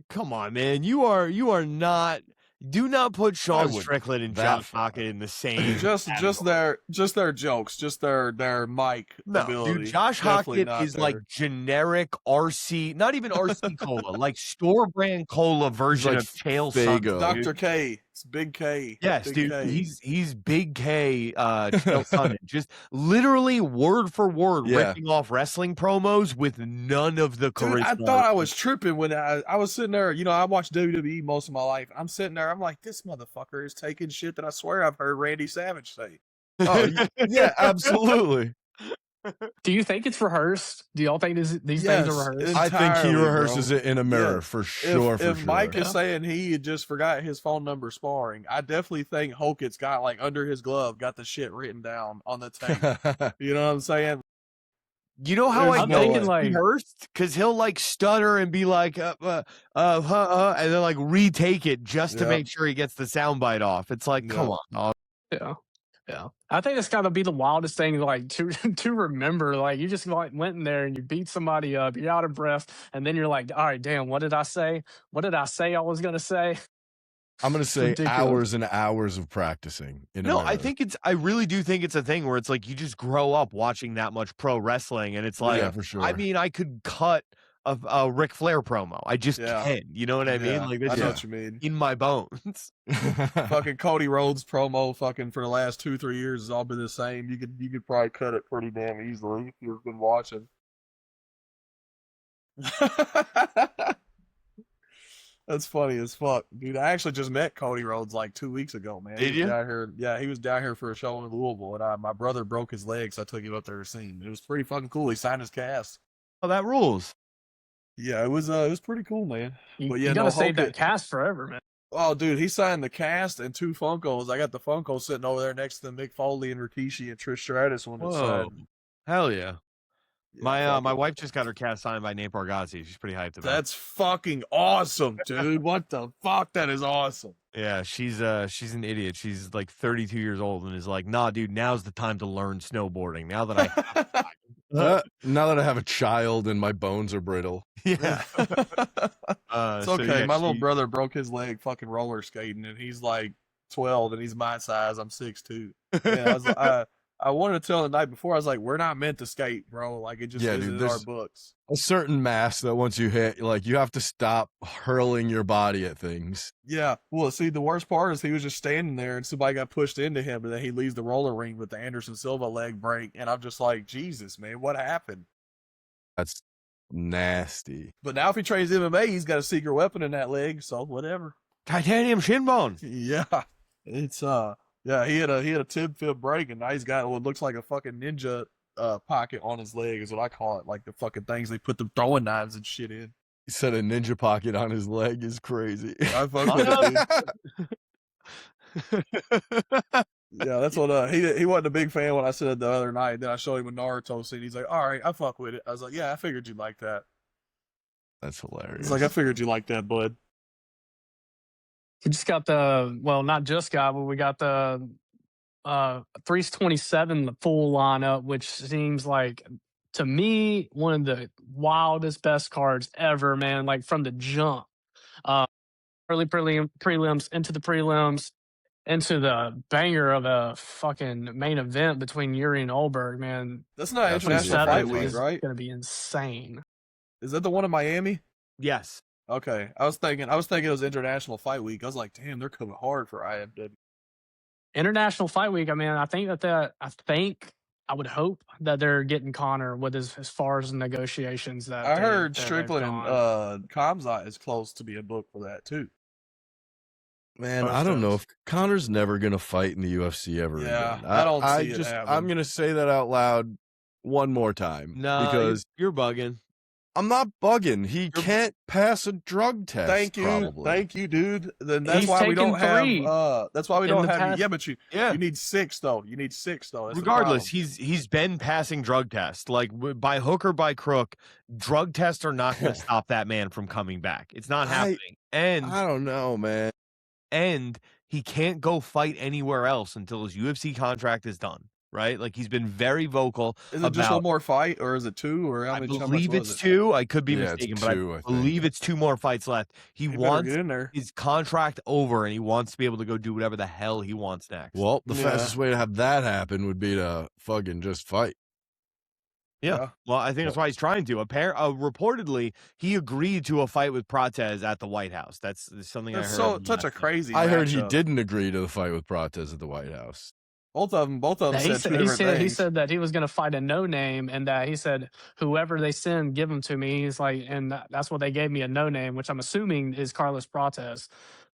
come on, man. You are not. Do not put Sean Strickland and Josh Hockett in the same. just their jokes, just their mic ability. Dude, Josh Hockett is like generic RC, not even RC cola, like store brand cola version of Chael Sonnen. Dr. K, it's Big K. Yes, Big dude, K. he's Big K. Chael Sonnen, just literally word for word ripping off wrestling promos with none of the charisma. Dude, I thought I was tripping when I was sitting there. I watched WWE most of my life. I'm sitting there. I'm like, this motherfucker is taking shit that I swear I've heard Randy Savage say. Oh, yeah, absolutely. Do you think it's rehearsed? Do y'all think these things are rehearsed? I think he rehearses it in a mirror for sure. If Mike is saying he just forgot his phone number sparring, I definitely think Hokett's got like under his glove, got the shit written down on the tape. You know what I'm saying? You know how I know it's rehearsed? Because he'll like stutter and be like, and then like retake it just to make sure he gets the soundbite off. It's like, come on, dog. Yeah. I think it's got to be the wildest thing, like to remember. Like you just went in there and you beat somebody up, you're out of breath, and then you're like, all right, damn, what did I say? What did I say I was gonna say? I'm gonna say hours and hours of practicing. I really do think it's a thing where it's like you just grow up watching that much pro wrestling, and it's like, for sure. I mean, I could cut a Ric Flair promo. I just can. You know what I mean? Yeah, Like I that's know just what you mean. in my bones. Fucking Cody Rhodes promo fucking for the last 2-3 years has all been the same. You could probably cut it pretty damn easily if you've been watching. That's funny as fuck, dude. I actually just met Cody Rhodes like 2 weeks ago, man. Did you? Down here, yeah, he was down here for a show in Louisville, and my brother broke his leg, so I took him up there to see him. It was pretty fucking cool. He signed his cast. Oh, that rules. Yeah, it was pretty cool, man. But yeah, you gotta no, save Hulk that cast forever, man. Oh, dude, he signed the cast and 2 Funkos. I got the Funko sitting over there next to Mick Foley and Rikishi and Trish Stratus when it's Whoa. signed. Hell yeah. Yeah, My wife just got her cast signed by Nate Bargatze. She's pretty hyped about it. That's fucking awesome, dude. What the fuck? That is awesome. Yeah, she's an idiot. She's like 32 years old and is like, nah, dude, now's the time to learn snowboarding. Now that now that I have a child and my bones are brittle. Yeah. It's okay. My little brother broke his leg fucking roller skating, and he's like 12, and he's my size. I'm 6'2". Yeah, I wanted to tell him the night before. I was like, "We're not meant to skate, bro. Like it just isn't in our books." A certain mass that once you hit, like you have to stop hurling your body at things. Yeah. Well, see, the worst part is he was just standing there, and somebody got pushed into him, and then he leaves the roller ring with the Anderson Silva leg break, and I'm just like, Jesus, man, what happened? That's nasty. But now if he trains MMA, he's got a secret weapon in that leg, so whatever. Titanium shin bone. Yeah. It's yeah, he had a tib fib break, and now he's got what looks like a fucking ninja pocket on his leg, is what I call it. Like the fucking things they put the throwing knives and shit in. He said a ninja pocket on his leg is crazy. I fuck with it, dude. Yeah, that's what he wasn't a big fan when I said the other night. Then I showed him a Naruto scene. He's like, "All right, I fuck with it." I was like, "Yeah, I figured you'd like that." That's hilarious. He's like, "I figured you like that, bud." We just got not just got, but we got the 327 the full lineup, which seems like to me one of the wildest best cards ever, man. Like from the jump, early prelims into the prelims into the banger of a fucking main event between Yuri and Olberg, man. That's not International Fight Week, right? It's gonna be insane. Is that the one in Miami? Yes. Okay, I was thinking it was International Fight Week. I was like, damn, they're coming hard for IMW. International Fight Week. I mean, I would hope that they're getting Connor with as far as negotiations. That I heard Strickland and Kamzat is close to being booked for that too. Man, I don't know if Connor's never gonna fight in the UFC ever again. I don't see it happen. I'm gonna say that out loud one more time. No, because you're bugging. I'm not bugging. He can't pass a drug test. Thank you, dude. Then that's why we don't have. That's why we don't have. Yeah, but you need 6 though. You need 6 though. That's regardless, he's been passing drug tests. Like by hook or by crook, drug tests are not going to stop that man from coming back. It's not happening. And I don't know, man. And he can't go fight anywhere else until his UFC contract is done. Right? Like he's been very vocal. Is it just one more fight, or is it 2? Or I believe it's 2. I could be mistaken, but I believe it's 2 more fights left. He wants his contract over, and he wants to be able to go do whatever the hell he wants next. Well, the fastest way to have that happen would be to fucking just fight. Yeah. Well, I think that's why he's trying to. Reportedly, he agreed to a fight with Prates at the White House. That's something I heard. Such a crazy. I heard he didn't agree to the fight with Prates at the White House. Both of them he said that he was going to fight a no name, and that he said whoever they send, give them to me. He's like, and that's what they gave me, a no name, which I'm assuming is Carlos Prates.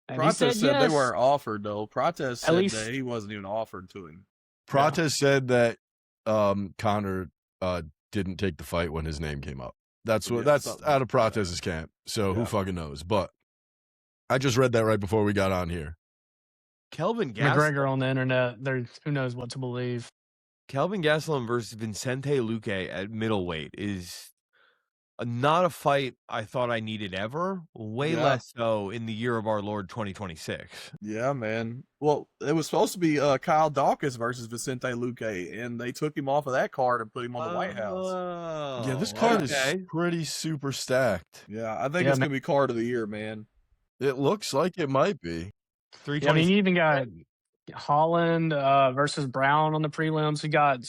And Prates said yes. They weren't offered though. Prates said that he wasn't even offered to him. Prates said that Connor didn't take the fight when his name came up. That's out of Prates' camp. So who fucking knows? But I just read that right before we got on here. Kelvin Gastelum. McGregor on the internet. Who knows what to believe. Kelvin Gastelum versus Vicente Luque at middleweight is not a fight I thought I needed ever. Way less so in the year of our Lord 2026. Yeah, man. Well, it was supposed to be Kyle Dawkins versus Vicente Luque, and they took him off of that card and put him on the White House. Yeah, this card is pretty super stacked. Yeah, I think it's going to be card of the year, man. It looks like it might be. I mean, you even got Holland versus Brown on the prelims. We got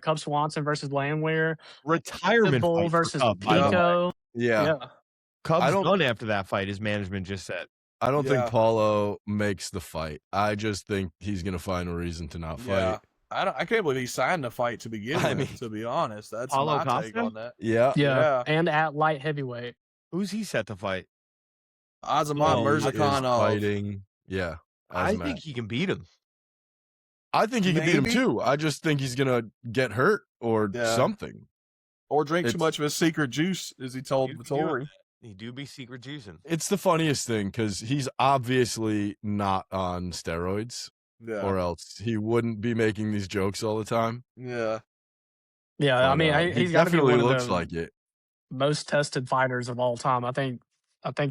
Cub Swanson versus Landwehr. Retirement Bull versus Pico. Yeah. Cubs don't- done after that fight, his management just said. I don't Yeah. think Paulo makes the fight. I just think he's gonna find a reason to not Yeah. fight. I can't believe he signed the fight to begin I with, mean- to be honest. That's Paulo my take Costa? on that. Yeah. Yeah. And at light heavyweight. Who's he set to fight? Azamat He is Mirzakhanov. fighting. Yeah. I Azamat. think he can beat him. I think he can beat him Maybe. too. I just think he's gonna get hurt or Yeah. something. Or drink too It's- much of his secret juice, as he told You can do Vittori. He do be secret juicing. It's the funniest thing because he's obviously not on steroids, Yeah. or else he wouldn't be making these jokes all the time. Yeah. Yeah, I But, mean, he he's got to be definitely one of looks the like it. most tested fighters of all time. I think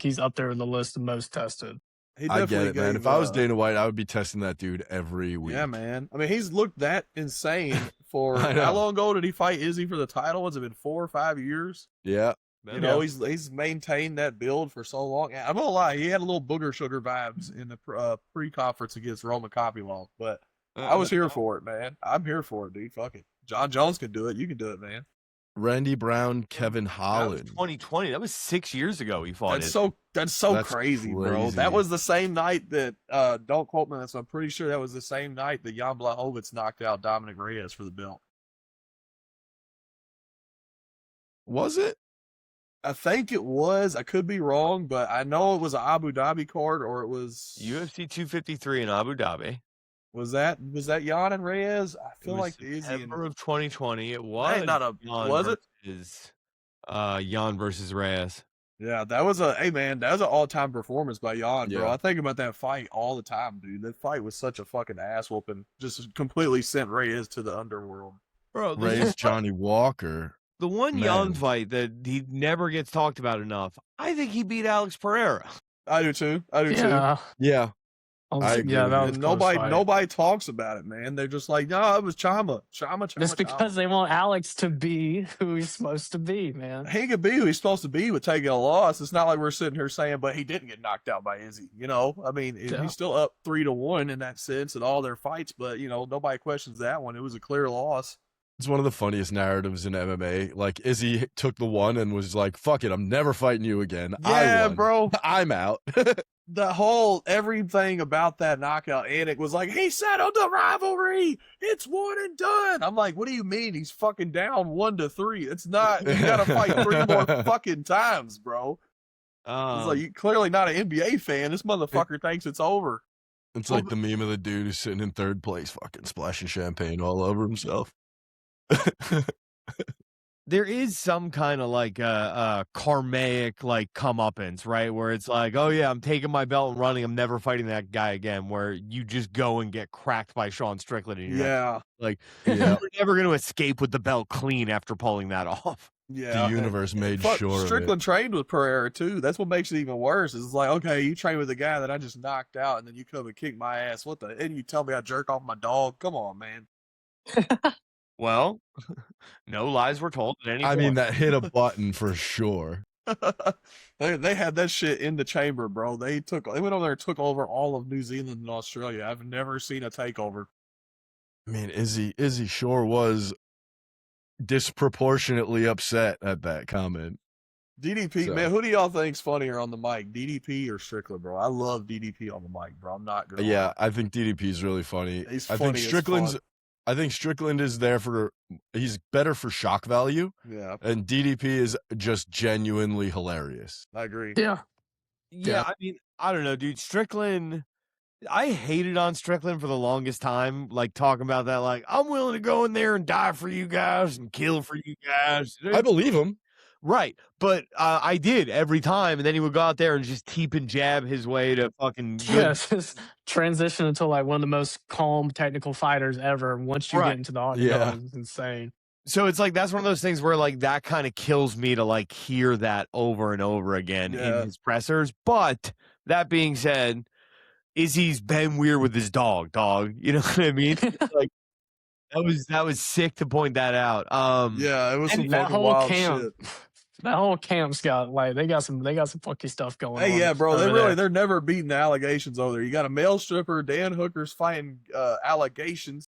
he's up there in the list of most tested. He I definitely get it, man. gave, If I was Dana White, I would be testing that dude every week. Yeah, man. I mean, he's looked that insane for I know. how long ago did he fight Izzy for the title? Has it been 4 or 5 years? Yeah. You know, he's maintained that build for so long. I'm gonna lie, he had a little booger sugar vibes in the pre-conference against Roman Kopylov, but I was here for it, man. I'm here for it, dude. Fuck it. John Jones can do it. You can do it, man. Randy Brown, Kevin That was Holland. 2020. That was 6 years ago he fought That's it. That's That's crazy, bro. crazy. That was the same night that don't quote me on this. I'm pretty sure that was the same night that Jan Blachowicz knocked out Dominic Reyes for the belt. Was it? I think it was. I could be wrong, but I know it was an Abu Dhabi card, or it was UFC 253 in Abu Dhabi. Was that Jan and Reyes? I It feel was like the Izzy and September of 2020. It That was ain't not a Jan was it? versus, Jan versus Reyes. Yeah, that was a hey man, that was an all time performance by Jan, bro. Yeah. I think about that fight all the time, dude. That fight was such a fucking ass whooping. Just completely sent Reyes to the underworld. Bro, Ray's Johnny Walker. the one Man. Jan fight that he never gets talked about enough. I think he beat Alex Pereira. I do too. I do too. Yeah, Yeah. I agree yeah, with that you. was And a close fight. nobody talks about it, man. They're just like, no, it was Chama. Just because they want Alex to be who he's supposed to be, man. He could be who he's supposed to be with taking a loss. It's not like we're sitting here saying, but he didn't get knocked out by Izzy. You know, I mean, Yeah. he's still up 3-1 in that sense in all their fights, but you know, nobody questions that one. It was a clear loss. It's one of the funniest narratives in MMA. Like Izzy took the one and was like, "Fuck it, I'm never fighting you again. I Yeah, won. bro. I'm out." The whole everything about that knockout, and it was like he settled the rivalry. It's one and done. I'm like, what do you mean? He's fucking down 1-3. It's not. You gotta fight 3 more fucking times, bro. It's like you're clearly not an NBA fan. This motherfucker thinks it's over. It's like the meme of the dude who's sitting in third place, fucking splashing champagne all over himself. There is some kind of like karmic like comeuppance, right? Where it's like, oh yeah, I'm taking my belt and running. I'm never fighting that guy again. Where you just go and get cracked by Sean Strickland, and you're Yeah, like, Yeah. you're never going to escape with the belt clean after pulling that off. yeah. The universe made Fuck, sure of it. Strickland trained with Pereira too. That's what makes it even worse. It's like, okay, you train with a guy that I just knocked out, and then you come and kick my ass. What the? And you tell me I jerk off my dog? Come on, man. Well, no lies were told at any I point. mean, that hit a button for sure. They had that shit in the chamber, bro. They went over there and took over all of New Zealand and Australia. I've never seen a takeover. I mean, Izzy sure was disproportionately upset at that comment. DDP, So- man, who do y'all think's funnier on the mic, DDP or Strickland, bro? I love DDP on the mic, bro. I'm not gonna Yeah, lie. I think DDP is really funny. He's I funny think as Strickland's. fuck. I think Strickland is there he's better for shock value, Yeah, and DDP is just genuinely hilarious. I agree. Yeah, yeah, I mean, I don't know, dude. Strickland, I hated on Strickland for the longest time, like talking about that, like, I'm willing to go in there and die for you guys and kill for you guys. I believe him. Right, but I did every time, and then he would go out there and just teep and jab his way to fucking good. yeah. It's just transition into like one of the most calm technical fighters ever. Once you Right. get into the octagon, Yeah. it's insane. So it's like that's one of those things where like that kind of kills me to like hear that over and over again Yeah. in his pressers. But that being said, Izzy's been weird with his dog. You know what I mean? Like that was sick to point that out. Yeah, it was some And that fucking whole wild camp, shit. that whole camp's got like they got some funky stuff going on. Hey, yeah, bro, over there. they're never beating allegations over there. You got a male stripper, Dan Hooker's fighting allegations.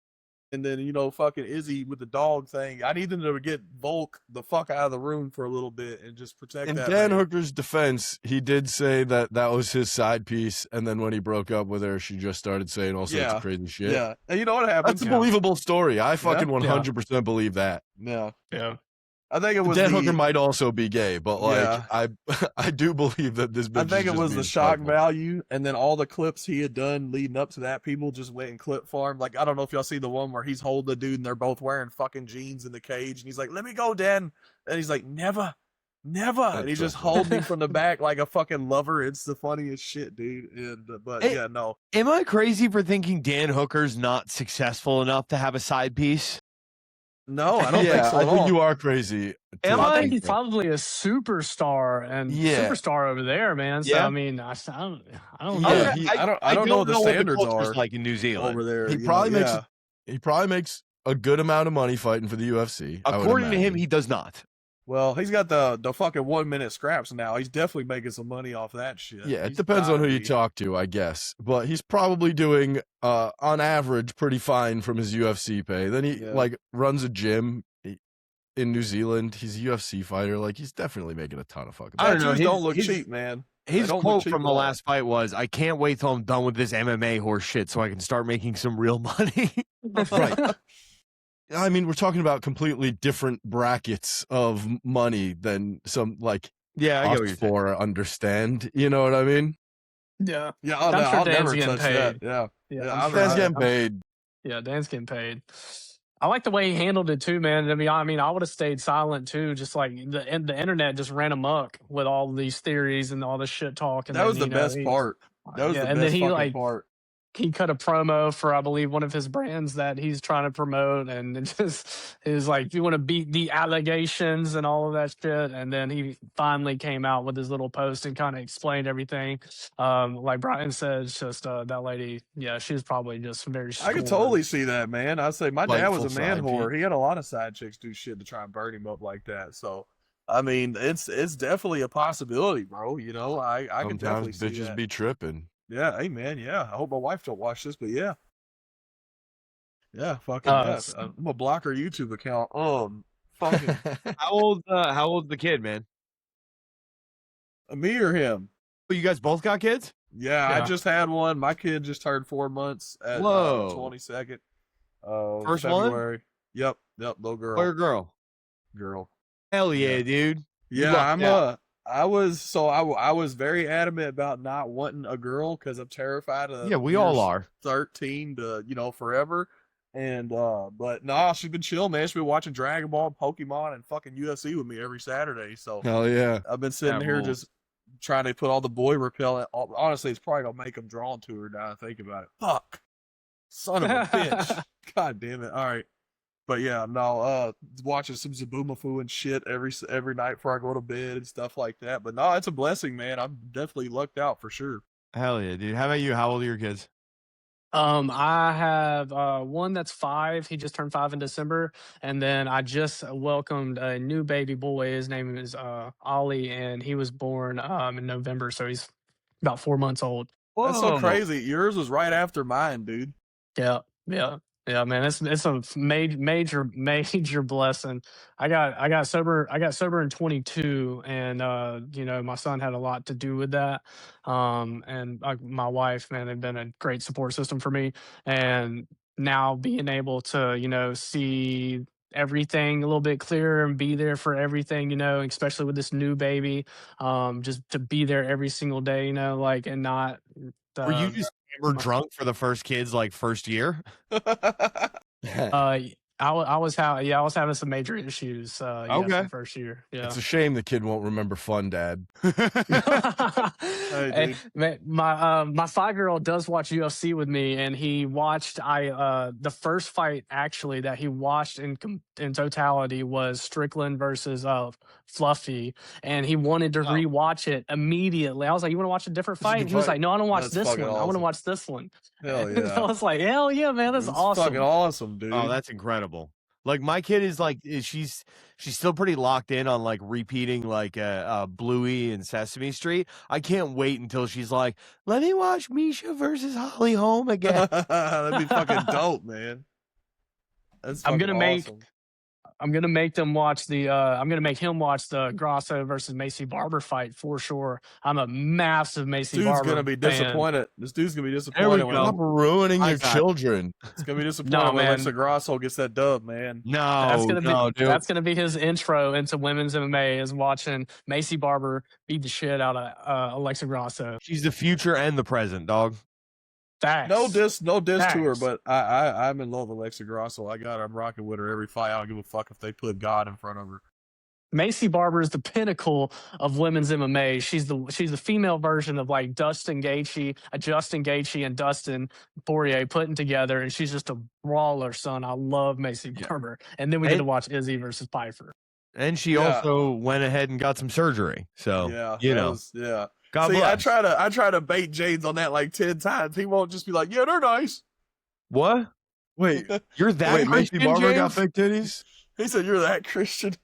And then, fucking Izzy with the dog thing. I need them to get Volk the fuck out of the room for a little bit and just protect In that Dan man. Hooker's defense, he did say that was his side piece, and then when he broke up with her, she just started saying all sorts of crazy shit. Yeah. And you know what happens? That's a believable story. I fucking Yeah. 100% believe that. Yeah. Yeah. I think it was Dan Hooker might also be gay, but Yeah. I do believe that this bitch I think is it just was the being shock spiteful. value, and then all the clips he had done leading up to that, people just went and clip for him. Like, I don't know if y'all see the one where he's holding the dude and they're both wearing fucking jeans in the cage, and he's like, "Let me go, Dan," and he's like, "Never, never," and he's just holding him from the back like a fucking lover. It's the funniest shit, dude. And yeah, no. Am I crazy for thinking Dan Hooker's not successful enough to have a side piece? No, I don't think so at I think all. you are crazy. I think he's probably a superstar and superstar over there, man. So I mean, I don't know. Yeah, I don't know what the standards are like in New Zealand over there. He probably makes a good amount of money fighting for the UFC. According to him, he does not. Well, he's got the fucking 1 minute scraps now. He's definitely making some money off that shit. Yeah, it depends on who you talk to, I guess. But he's probably doing, on average, pretty fine from his UFC pay. Then he runs a gym in New Zealand. He's a UFC fighter. Like, he's definitely making a ton of fucking money. I don't know. Don't look cheap, man. His quote from the last fight was, "I can't wait till I'm done with this MMA horse shit so I can start making some real money." Right. I mean, we're talking about completely different brackets of money than some I get what you're saying. Understand. You know what I mean? Yeah. Yeah, I'm sure Dan's never getting touch paid. that. Yeah. Dan's getting paid. Yeah, Dan's getting paid. I like the way he handled it too, man. I mean, I would have stayed silent too. Just like the internet just ran amok with all these theories and all this shit talk. And that was the best part. That was the best fucking part. He cut a promo for, I believe, one of his brands that he's trying to promote, and it just is like, you want to beat the allegations and all of that shit. And then he finally came out with his little post and kind of explained everything. Like Brian said, it's just that lady, she was probably just very scorned. I could totally see that, man. I'd say my dad was a man side whore. He had a lot of side chicks do shit to try and burn him up like that. So, I mean, it's definitely a possibility, bro. I can definitely see bitches that. be tripping. Yeah, hey man, yeah. I hope my wife don't watch this, but yeah. Yeah, fucking yes. I'm gonna block her YouTube account. Fucking How old's the kid, man? me or him? Oh, you guys both got kids? Yeah, I just had one. My kid just turned 4 months at 22nd. First February. One? Yep, little girl. Or girl? Girl. Hell yeah, dude. Yeah, I was very adamant about not wanting a girl because I'm terrified of we all are 13 to forever. And but nah, she's been chill, man. She's been watching Dragon Ball, Pokemon, and fucking UFC with me every Saturday. So hell yeah, I've been sitting here just trying to put all the boy repellent. Honestly, it's probably gonna make them drawn to her now. I think about it. Fuck, son of a bitch. God damn it. All right. But yeah, no, watching some Zabumafu and shit every night before I go to bed and stuff like that. But no, it's a blessing, man. I'm definitely lucked out for sure. Hell yeah, dude. How about you? How old are your kids? I have one that's 5. He just turned 5 in December, and then I just welcomed a new baby boy. His name is Ollie, and he was born in November, so he's about 4 months old. That's so crazy. Yours was right after mine, dude. Yeah, man, it's a major blessing. I got sober in 22, and my son had a lot to do with that. And my wife, man, they've been a great support system for me. And now being able to see everything a little bit clearer and be there for everything, especially with this new baby, just to be there every single day, and not. Were you just drunk for the first kid's first year? I was having some major issues. The first year. Yeah, it's a shame the kid won't remember fun, Dad. Hey, my 5-year-old does watch UFC with me, and he watched the first fight actually that he watched in totality was Strickland versus Fluffy, and he wanted to rewatch it immediately. I was like, "You want to watch a different fight?" And he was like, "No, I don't watch this one. Awesome. I want to watch this one." Hell yeah! I was like, "Hell yeah, man, that's awesome! Fucking awesome, dude!" Oh, that's incredible. Like my kid is she's still pretty locked in on repeating Bluey and Sesame Street. I can't wait until she's like, "Let me watch Misha versus Holly Holm again." That'd be fucking dope, man. That's I'm fucking gonna make awesome. I'm gonna make them watch the. I'm gonna make him watch the Grasso versus Macy Barber fight for sure. I'm a massive Macy Dude's gonna Barber be fan. disappointed. This dude's gonna be There we disappointed when go. Stop ruining I your got it. children. it's gonna be disappointed No, when Alexa man. Grasso gets that dub, man. That's No, gonna be no, dude. that's gonna be his intro into women's MMA is watching Macy Barber beat the shit out of Alexa Grasso. She's the future and the present, dog. Facts. No diss to her, Facts. but I'm in love with Alexa Grasso. I got her. I'm rocking with her every fight. I don't give a fuck if they put God in front of her. Macy Barber is the pinnacle of women's MMA. She's the female version of like Justin Gaethje, and Dustin Poirier putting together, and she's just a brawler, son. I love Macy Barber. And then we get to watch Izzy versus Pfeiffer. And she also went ahead and got some surgery. So God See, bless. I try to bait James on that like 10 times. He won't just be like, yeah, they're nice. What? Wait, You're that Macy Christian, Barber got James? fake titties? He said you're that Christian.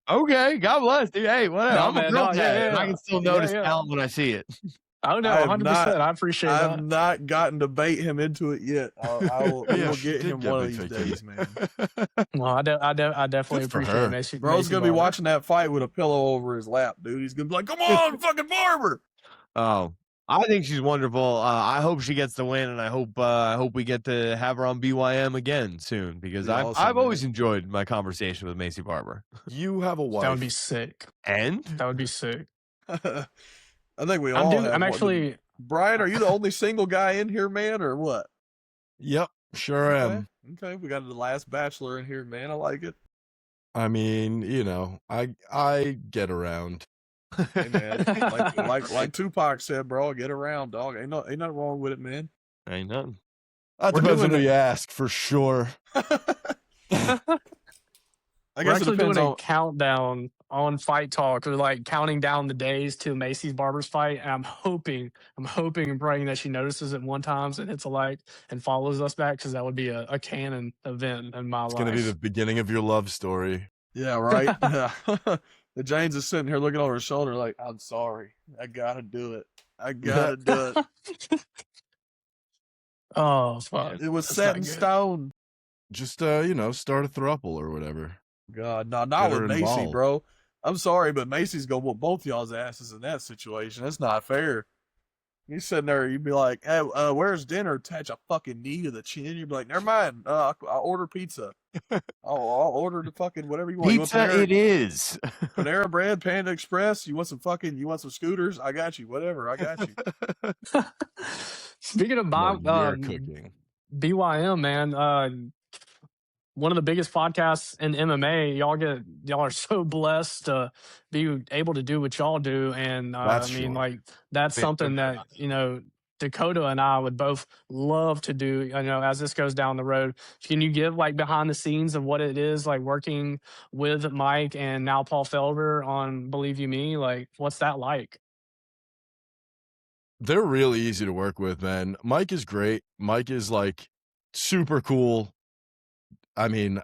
Okay, God bless, dude. Hey, whatever. No, I'm a man, girl no, dad, yeah, and I yeah. can still Yeah, notice yeah. talent when I see it. Oh no, I have 100%. I appreciate I that. have not gotten to bait him into it yet. We will she get did him get one of big these fake days, titties. man. Well, I definitely Good for appreciate her. Macy. Bro's Macy gonna be Barber. watching that fight with a pillow over his lap, dude. He's gonna be like, "Come on, fucking Barber!" Oh, I think she's wonderful. I hope she gets the win, and I hope we get to have her on BYM again soon because Yeah, I've awesome, always man. enjoyed my conversation with Macy Barber. You have a wife. That would be sick. And That would be sick. I think we all have. I'm one. actually. Brian, are you the only single guy in here, man, or what? Yep, sure am. Okay, we got the last bachelor in here, man. I like it. I mean, I get around. Hey, man, like Tupac said, bro, get around, dog. Ain't nothing wrong with it, man. ain't nothing. That We're depends on doing who you ask, for sure. I We're guess it actually depends doing a on. countdown on Fight Talk. We're like counting down the days to Macy's Barber's fight. And I'm hoping and praying that she notices it one time and hits a like and follows us back because that would be a canon event in my It's life. going to be the beginning of your love story. Yeah, right. Yeah. The James is sitting here looking over his shoulder like, I'm sorry. I gotta do it. I gotta do it. Oh, fuck. It was That's set not in good. stone. Just, start a throuple or whatever. God, no, not Get with her Macy, involved. bro. I'm sorry, but Macy's gonna whoop both y'all's asses in that situation. That's not fair. You sitting there, you'd be like, "Hey, where's dinner?" Attach a fucking knee to the chin. You'd be like, "Never mind. I'll order pizza. I'll order the fucking whatever you want. Pizza it is. Panera Bread, Panda Express. You want some scooters? I got you. Whatever, I got you." Speaking of Well, you're cooking. BYM, man, one of the biggest podcasts in MMA. Y'all are so blessed to be able to do what y'all do, and That's I mean, true. like that's something that Dakota and I would both love to do. As this goes down the road, can you give like behind the scenes of what it is like working with Mike and now Paul Felder on Believe You Me? Like, what's that like? They're really easy to work with, man. Mike is great. Mike is like super cool. I mean,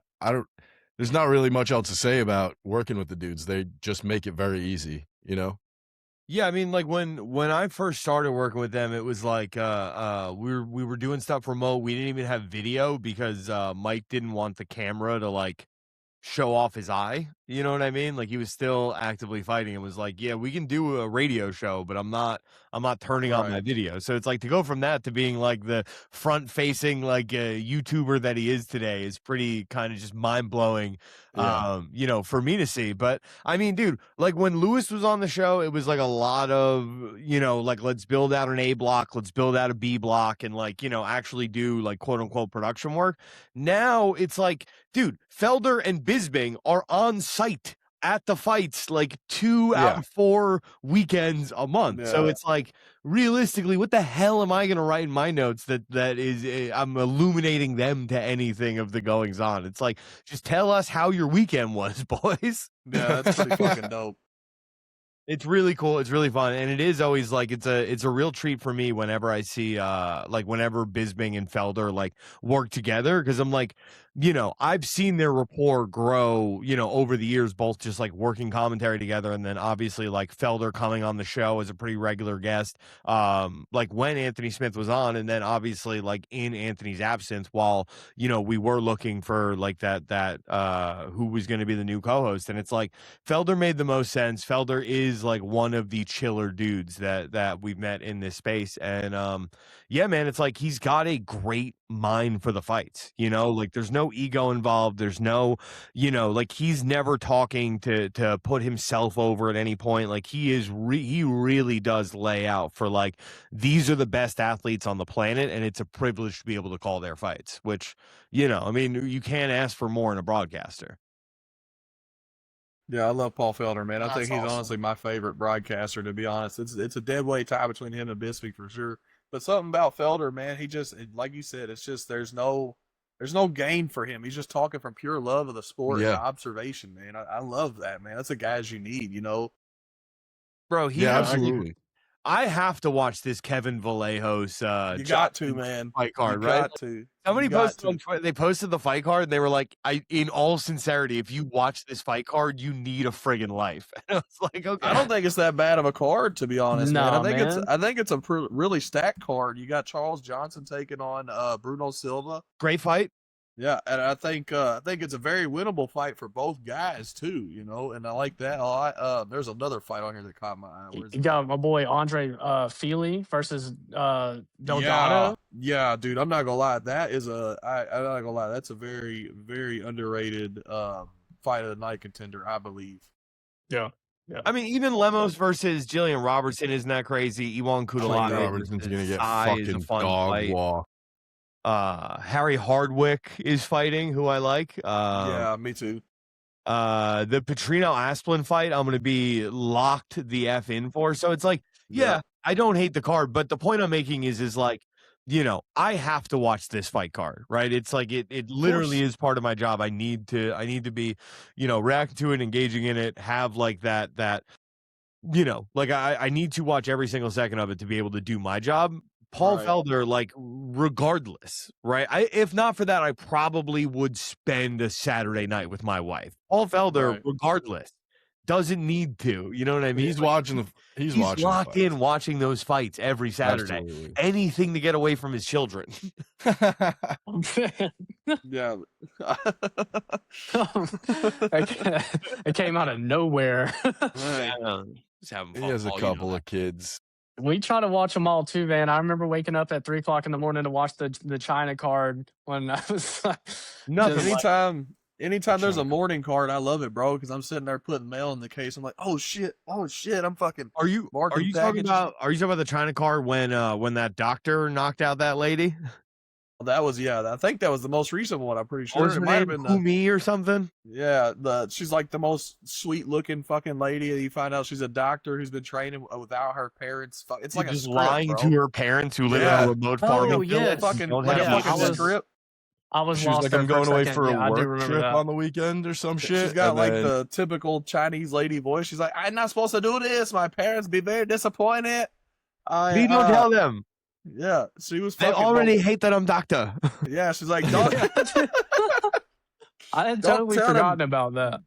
there's not really much else to say about working with the dudes. They just make it very easy, Yeah, I mean, like when I first started working with them, it was like we were doing stuff remote. We didn't even have video because Mike didn't want the camera to like show off his eye. You know what I mean? Like he was still actively fighting and was like, yeah, we can do a radio show, but I'm not turning on my video. So it's like to go from that to being like the front facing like YouTuber that he is today is pretty kind of just mind blowing. Yeah. For me to see. But I mean, dude, like when Lewis was on the show, it was like a lot of, like let's build out an A block, let's build out a B block and like, actually do like quote unquote production work. Now it's like, dude, Felder and Bisping are on site at the fights like 2 out of 4 weekends a month. So it's like realistically, what the hell am I going to write in my notes that is I'm illuminating them to anything of the goings on? It's like, just tell us how your weekend was, boys. Yeah, that's pretty fucking dope. It's really cool. It's really fun. And it is always like, it's a real treat for me whenever I see, like whenever Bisping and Felder like work together. Cause I'm like, I've seen their rapport grow, over the years, both just like working commentary together, and then obviously like Felder coming on the show as a pretty regular guest, like when Anthony Smith was on, and then obviously like in Anthony's absence, while we were looking for like that who was going to be the new co-host, and it's like Felder made the most sense. Felder is like one of the chiller dudes that we've met in this space, and yeah, man, it's like he's got a great mind for the fights, like there's no ego involved. There's no, like he's never talking to put himself over at any point. Like he really does lay out for like, these are the best athletes on the planet, and it's a privilege to be able to call their fights, which, I mean, you can't ask for more in a broadcaster. Yeah, I love Paul Felder, man. I That's think he's awesome. honestly my favorite broadcaster, to be honest. It's a dead weight tie between him and Bisping for sure. But something about Felder, man, he just, like you said, it's just there's no gain for him. He's just talking from pure love of the sport and observation, man. I love that, man. That's the guys you need, Bro, absolutely. I have to watch this Kevin Vallejos you got to, man. fight card, you right? Got to. Somebody You got posted on Twitter, they posted the fight card, and they were like, in all sincerity, if you watch this fight card, you need a friggin' life. And I was like, okay. I don't think it's that bad of a card, to be honest, man. Nah, I think it's a really stacked card. You got Charles Johnson taking on Bruno Silva. Great fight. Yeah, and I think it's a very winnable fight for both guys too, and I like that a lot. There's another fight on here that caught my eye. You got my boy Andre Feely versus Delgado. Yeah, dude, I'm not gonna lie. That is I'm not gonna lie. That's a very, very underrated fight of the night contender, I believe. Yeah. I mean, even Lemos versus Jillian Robertson isn't that crazy. Iwan Kudalai Robertson's gonna get fucking dog walk. Harry Hardwick is fighting, who I like. Yeah, me too. The Petrino Asplin fight, I'm going to be locked the F in for. So it's like, yeah, I don't hate the card, but the point I'm making is like, I have to watch this fight card, right? It's like it literally is part of my job. I need to be, reacting to it, engaging in it, have like that, like I need to watch every single second of it to be able to do my job. Paul Felder, like, regardless, right? If not for that, I probably would spend a Saturday night with my wife. Paul Felder, regardless, doesn't need to. You know what I mean? He's watching he's locked in watching those fights every Saturday. Absolutely. Anything to get away from his children. Yeah. It came out of nowhere. Just having fun. He has a couple of kids. We try to watch them all too, man. I remember waking up at 3:00 in the morning to watch the China card when I was anytime there's a morning card, I love it, bro, because I'm sitting there putting mail in the case. I'm like, oh shit, I'm fucking. Are you talking about the China card when that doctor knocked out that lady? That was I think that was the most recent one. I'm pretty sure It might have been Kumi or something. Yeah, she's like the most sweet looking fucking lady, and you find out she's a doctor who's been training without her parents. It's like just a script, lying bro. to her parents who live in a remote farming village. Fucking script. I was She was lost like, I'm going away second. for a work trip that. on the weekend or some shit. She's got like the typical Chinese lady voice. She's like, I'm not supposed to do this. My parents be very disappointed. We don't tell them. Yeah, she was. They already hate that I'm doctor. Yeah, she's like, don't. I had totally forgotten about that.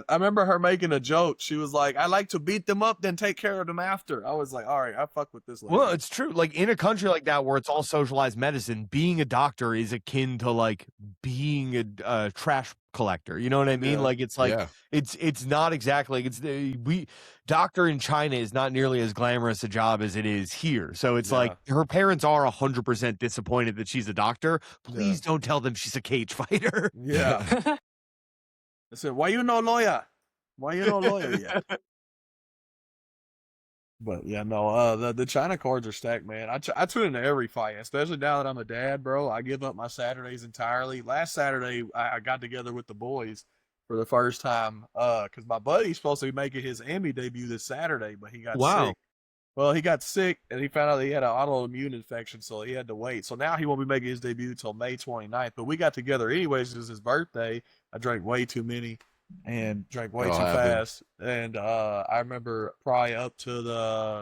I remember her making a joke. She was like, I like to beat them up, then take care of them after. I was like, all right, I fuck with this lady. Well, it's true. Like in a country like that where it's all socialized medicine, being a doctor is akin to like being a trash collector. You know what I mean? Like it's like it's not exactly doctor in China is not nearly as glamorous a job as it is here. So it's like her parents are 100% disappointed that she's a doctor. Please don't tell them she's a cage fighter. Yeah. I said, why you no lawyer? Why you no lawyer yet? But yeah, no, the China cards are stacked, man. I tune into every fight, especially now that I'm a dad, bro. I give up my Saturdays entirely. Last Saturday, I got together with the boys for the first time because my buddy's supposed to be making his Emmy debut this Saturday, but he got sick. Well, he got sick, and he found out that he had an autoimmune infection, so he had to wait. So now he won't be making his debut until May 29th. But we got together anyways. It was his birthday. I drank way too many and drank way too fast. And I remember probably up to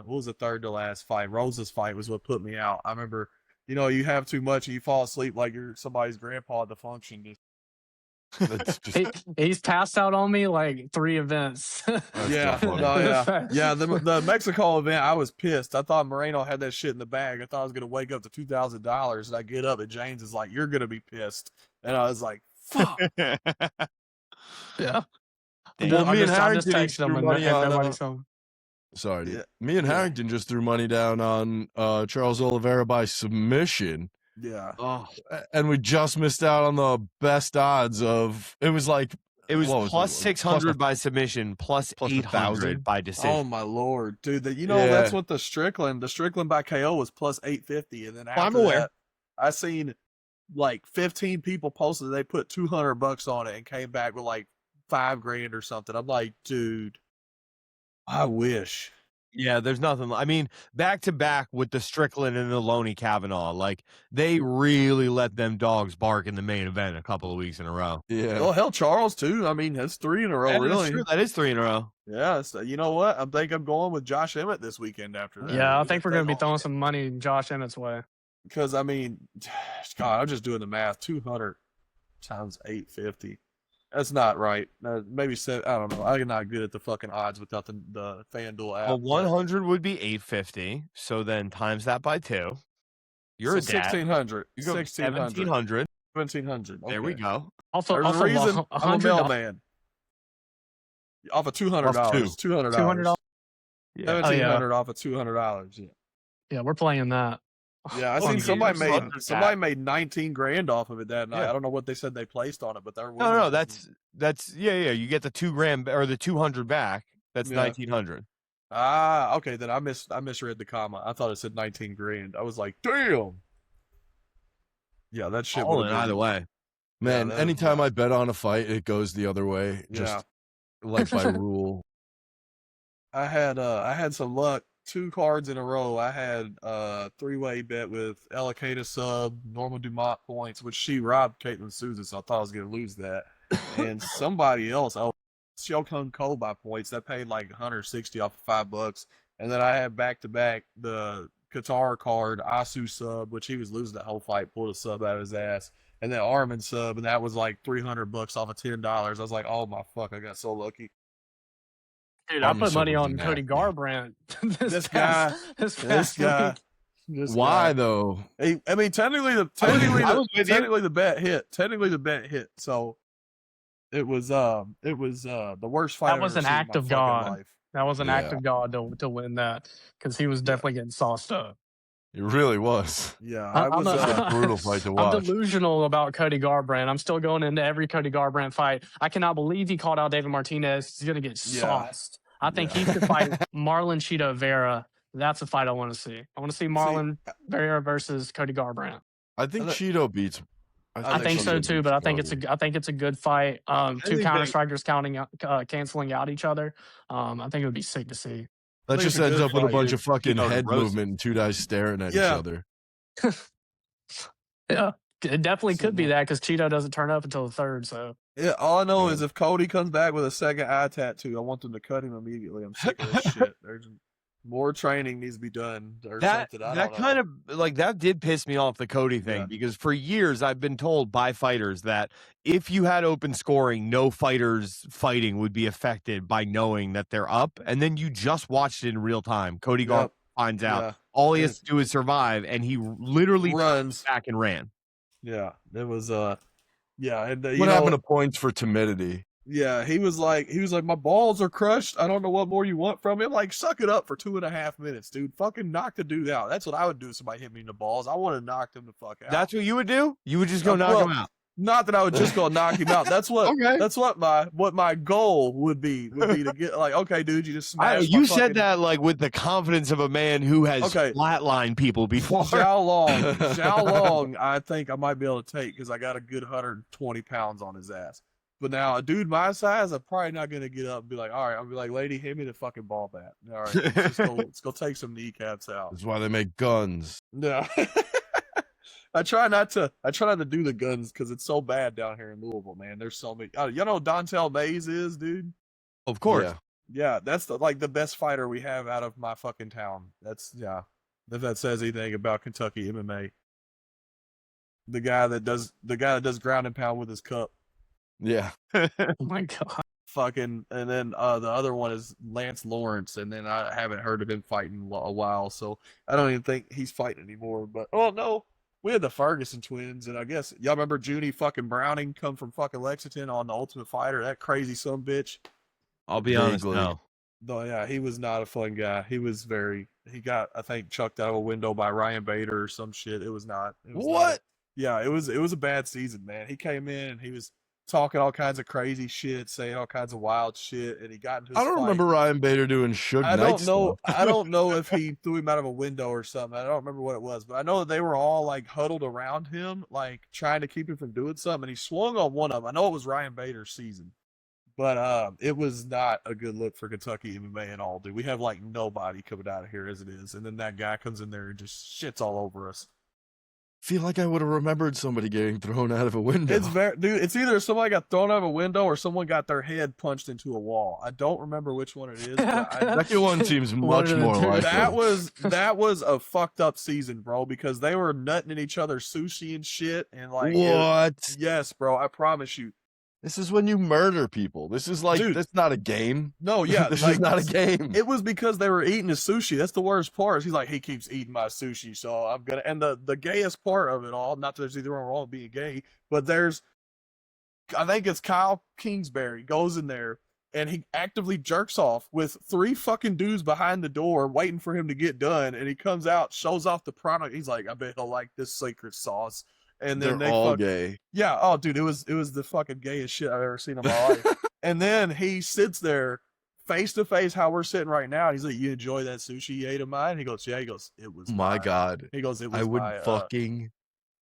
what was the third to last fight? Rosa's fight was what put me out. I remember, you have too much and you fall asleep like you're somebody's grandpa at the function. That's just He's passed out on me like 3 events. Yeah, so funny. no, yeah. The Mexico event, I was pissed. I thought Moreno had that shit in the bag. I thought I was gonna wake up to $2,000, and I get up, and James is like, "You're gonna be pissed," and I was like, "Fuck." Yeah. Well, I'm me and just Harrington each texting him threw and, money and on. nobody's home. Sorry, Yeah. me and Harrington just threw money down on Charles Oliveira by submission. Yeah. Oh, And we just missed out on the best odds of it was like it was what plus it? 600 by submission, plus plus 800 1,000? by Oh decision. my lord, dude! That's Yeah. what the Strickland by KO was plus 850, and then I'm after aware. that, I seen like 15 people posted they put $200 on it and came back with like $5,000 or something. I'm like, dude, I wish. Yeah, there's nothing. I mean, back to back with the Strickland and the Loney Kavanaugh, like they really let them dogs bark in the main event a couple of weeks in a row. Yeah. Oh hell, Charles too. I mean, that's 3 in a row, That is really. true. That is 3 in a row. Yeah, so you know what? I think I'm going with Josh Emmett this weekend after that. Yeah, I think we're going to be throwing some money Josh Emmett's way. Because I mean, God, I'm just doing the math. 200 times 850. That's not right. Maybe I don't know. I'm not good at the fucking odds without the FanDuel app. Well, 100 would be 850. So then times that by 2. You're a dad. 1,600. You go 1,700. 1,700. 1,700. There we go. Also, There's a reason I'm a mailman. Off of $200. $200. $200. Yeah. $1,700 off of $200. Yeah. Yeah, we're playing that. Yeah, I Oh, seen you somebody get made 100 made 19 grand off of it that night. Yeah. I don't know what they said they placed on it, but they're No, that's yeah. You get the 2 grand or the 200 back. That's Yeah. 1,900. Ah, okay. Then I misread the comma. I thought it said 19 grand. I was like, damn. Yeah, that shit. All would've in been- either way. Man, that is anytime rough. I bet on a fight, it goes the other way. Just like by rule. I had some luck. 2 cards in a row. I had a 3-way bet with Elikata sub, Norma Dumont points, which she robbed Caitlin Souza, so I thought I was gonna lose that. And somebody else, Shokan Cole by points, that paid like 160 off of $5. And then I had back to back the Qatar card, Asu sub, which he was losing that whole fight, pulled a sub out of his ass. And then Armin sub, and that was like $300 off of $10. I was like, oh my fuck, I got so lucky. Dude, I Armin put money Silver's on nasty. Cody Garbrandt. This guy. Why though? I mean, technically the bet hit. Technically the bet hit. So it was the worst fight. That was I've an ever seen in act my of fucking God. life. That was an act Yeah. of God to win that because he was definitely getting sauced up. It really was. Yeah, I'm It was a- a brutal fight to I'm watch. delusional about Cody Garbrandt. I'm still going into every Cody Garbrandt fight. I cannot believe he called out David Martinez. He's going to get Yeah. sauced. I think he should fight Marlon Cheeto Vera. That's a fight I want to see. I want to see Marlon Vera versus Cody Garbrandt. I think I thi- Cheeto beats. I think so Cheeto too, beats but I think it's Garbrandt. a good fight. Two think counter they- strikers canceling out each other. I think it would be sick to see. That think just it's a ends good up with a fight. bunch of fucking Cheeto head roasted. movement and 2 guys staring at each Yeah. other. Yeah, it definitely So could be good. that because Cheeto doesn't turn up until the 3rd. So Yeah, all I know Yeah. is if Cody comes back with a second eye tattoo, I want them to cut him immediately. I'm sick of this shit. There's more training needs to be done or That something. I that don't know. kind of like that did piss me off, the Cody thing, Yeah. because for years I've been told by fighters that if you had open scoring, no fighters fighting would be affected by knowing that they're up, and then you just watched it in real time. Cody Garbrandt Yep. finds out Yeah. all he has to do is survive, and he literally Runs. back and ran. Yeah, it was yeah, and What happened to points for timidity? Yeah, he was like, my balls are crushed. I don't know what more you want from me. I'm like, suck it up for 2.5 minutes, dude. Fucking knock the dude out. That's what I would do if somebody hit me in the balls. I want to knock them the fuck out. That's what you would do? You would just go knock Well, him out. Not that I would just go knock him out. That's what Okay. that's what my goal would be to get like, okay, dude, you just smash. You said that like with the confidence of a man who has Okay. flatlined people before. Zhao Long, I think I might be able to take because I got a good 120 pounds on his ass. But now a dude my size, I'm probably not gonna get up and be like, all right, I'll be like, lady, hit me the fucking ball bat. All right, let's go take some kneecaps out. That's why they make guns. No. I try not to do the guns because it's so bad down here in Louisville, man. There's so many. You know who Dontel Mays is, dude? Of course. Yeah. Yeah, that's the best fighter we have out of my fucking town. That's if that says anything about Kentucky MMA. The guy that does ground and pound with his cup. Yeah. Oh my god. Fucking, and then the other one is Lance Lawrence, and then I haven't heard of him fighting in a while, so I don't even think he's fighting anymore. But oh no, we had the Ferguson twins, and I guess y'all remember Junie fucking Browning come from fucking Lexington on the Ultimate Fighter, that crazy son bitch. I'll be honest, Vaguely. no. No, yeah, he was not a fun guy. He got, I think, chucked out of a window by Ryan Bader or some shit. It was not. What? Yeah, it was a bad season, man. He came in and he was talking all kinds of crazy shit, saying all kinds of wild shit, and he got into his I don't fight. remember Ryan Bader doing Suge I Knight don't know. stuff. I don't know if he threw him out of a window or something. I don't remember what it was, but I know that they were all like huddled around him, like trying to keep him from doing something. And he swung on one of them. I know it was Ryan Bader's season, but it was not a good look for Kentucky MMA at all, dude. We have like nobody coming out of here as it is, and then that guy comes in there and just shits all over us. Feel like I would have remembered somebody getting thrown out of a window. It's very, dude. It's either somebody got thrown out of a window or someone got their head punched into a wall. I don't remember which one it is. But Second one seems much more likely. that was a fucked up season, bro, because they were nutting in each other's sushi and shit, and like what? Yes, bro. I promise you. This is when you murder people. This is like, Dude. that's not a game. No, yeah, This like, is not a game. It was because they were eating his sushi. That's the worst part. He's like, he keeps eating my sushi, so I'm gonna. And the gayest part of it all, not that there's anything wrong with being gay, but I think it's Kyle Kingsbury goes in there and he actively jerks off with 3 fucking dudes behind the door waiting for him to get done, and he comes out, shows off the product. He's like, I bet he'll like this secret sauce. And then They're all gay. Yeah. Oh, dude, it was the fucking gayest shit I've ever seen in my life. And then he sits there face to face how we're sitting right now. And he's like, "You enjoy that sushi you ate of mine?" He goes, "Yeah." He goes, "It was My mine." God. He goes, "It was I would my,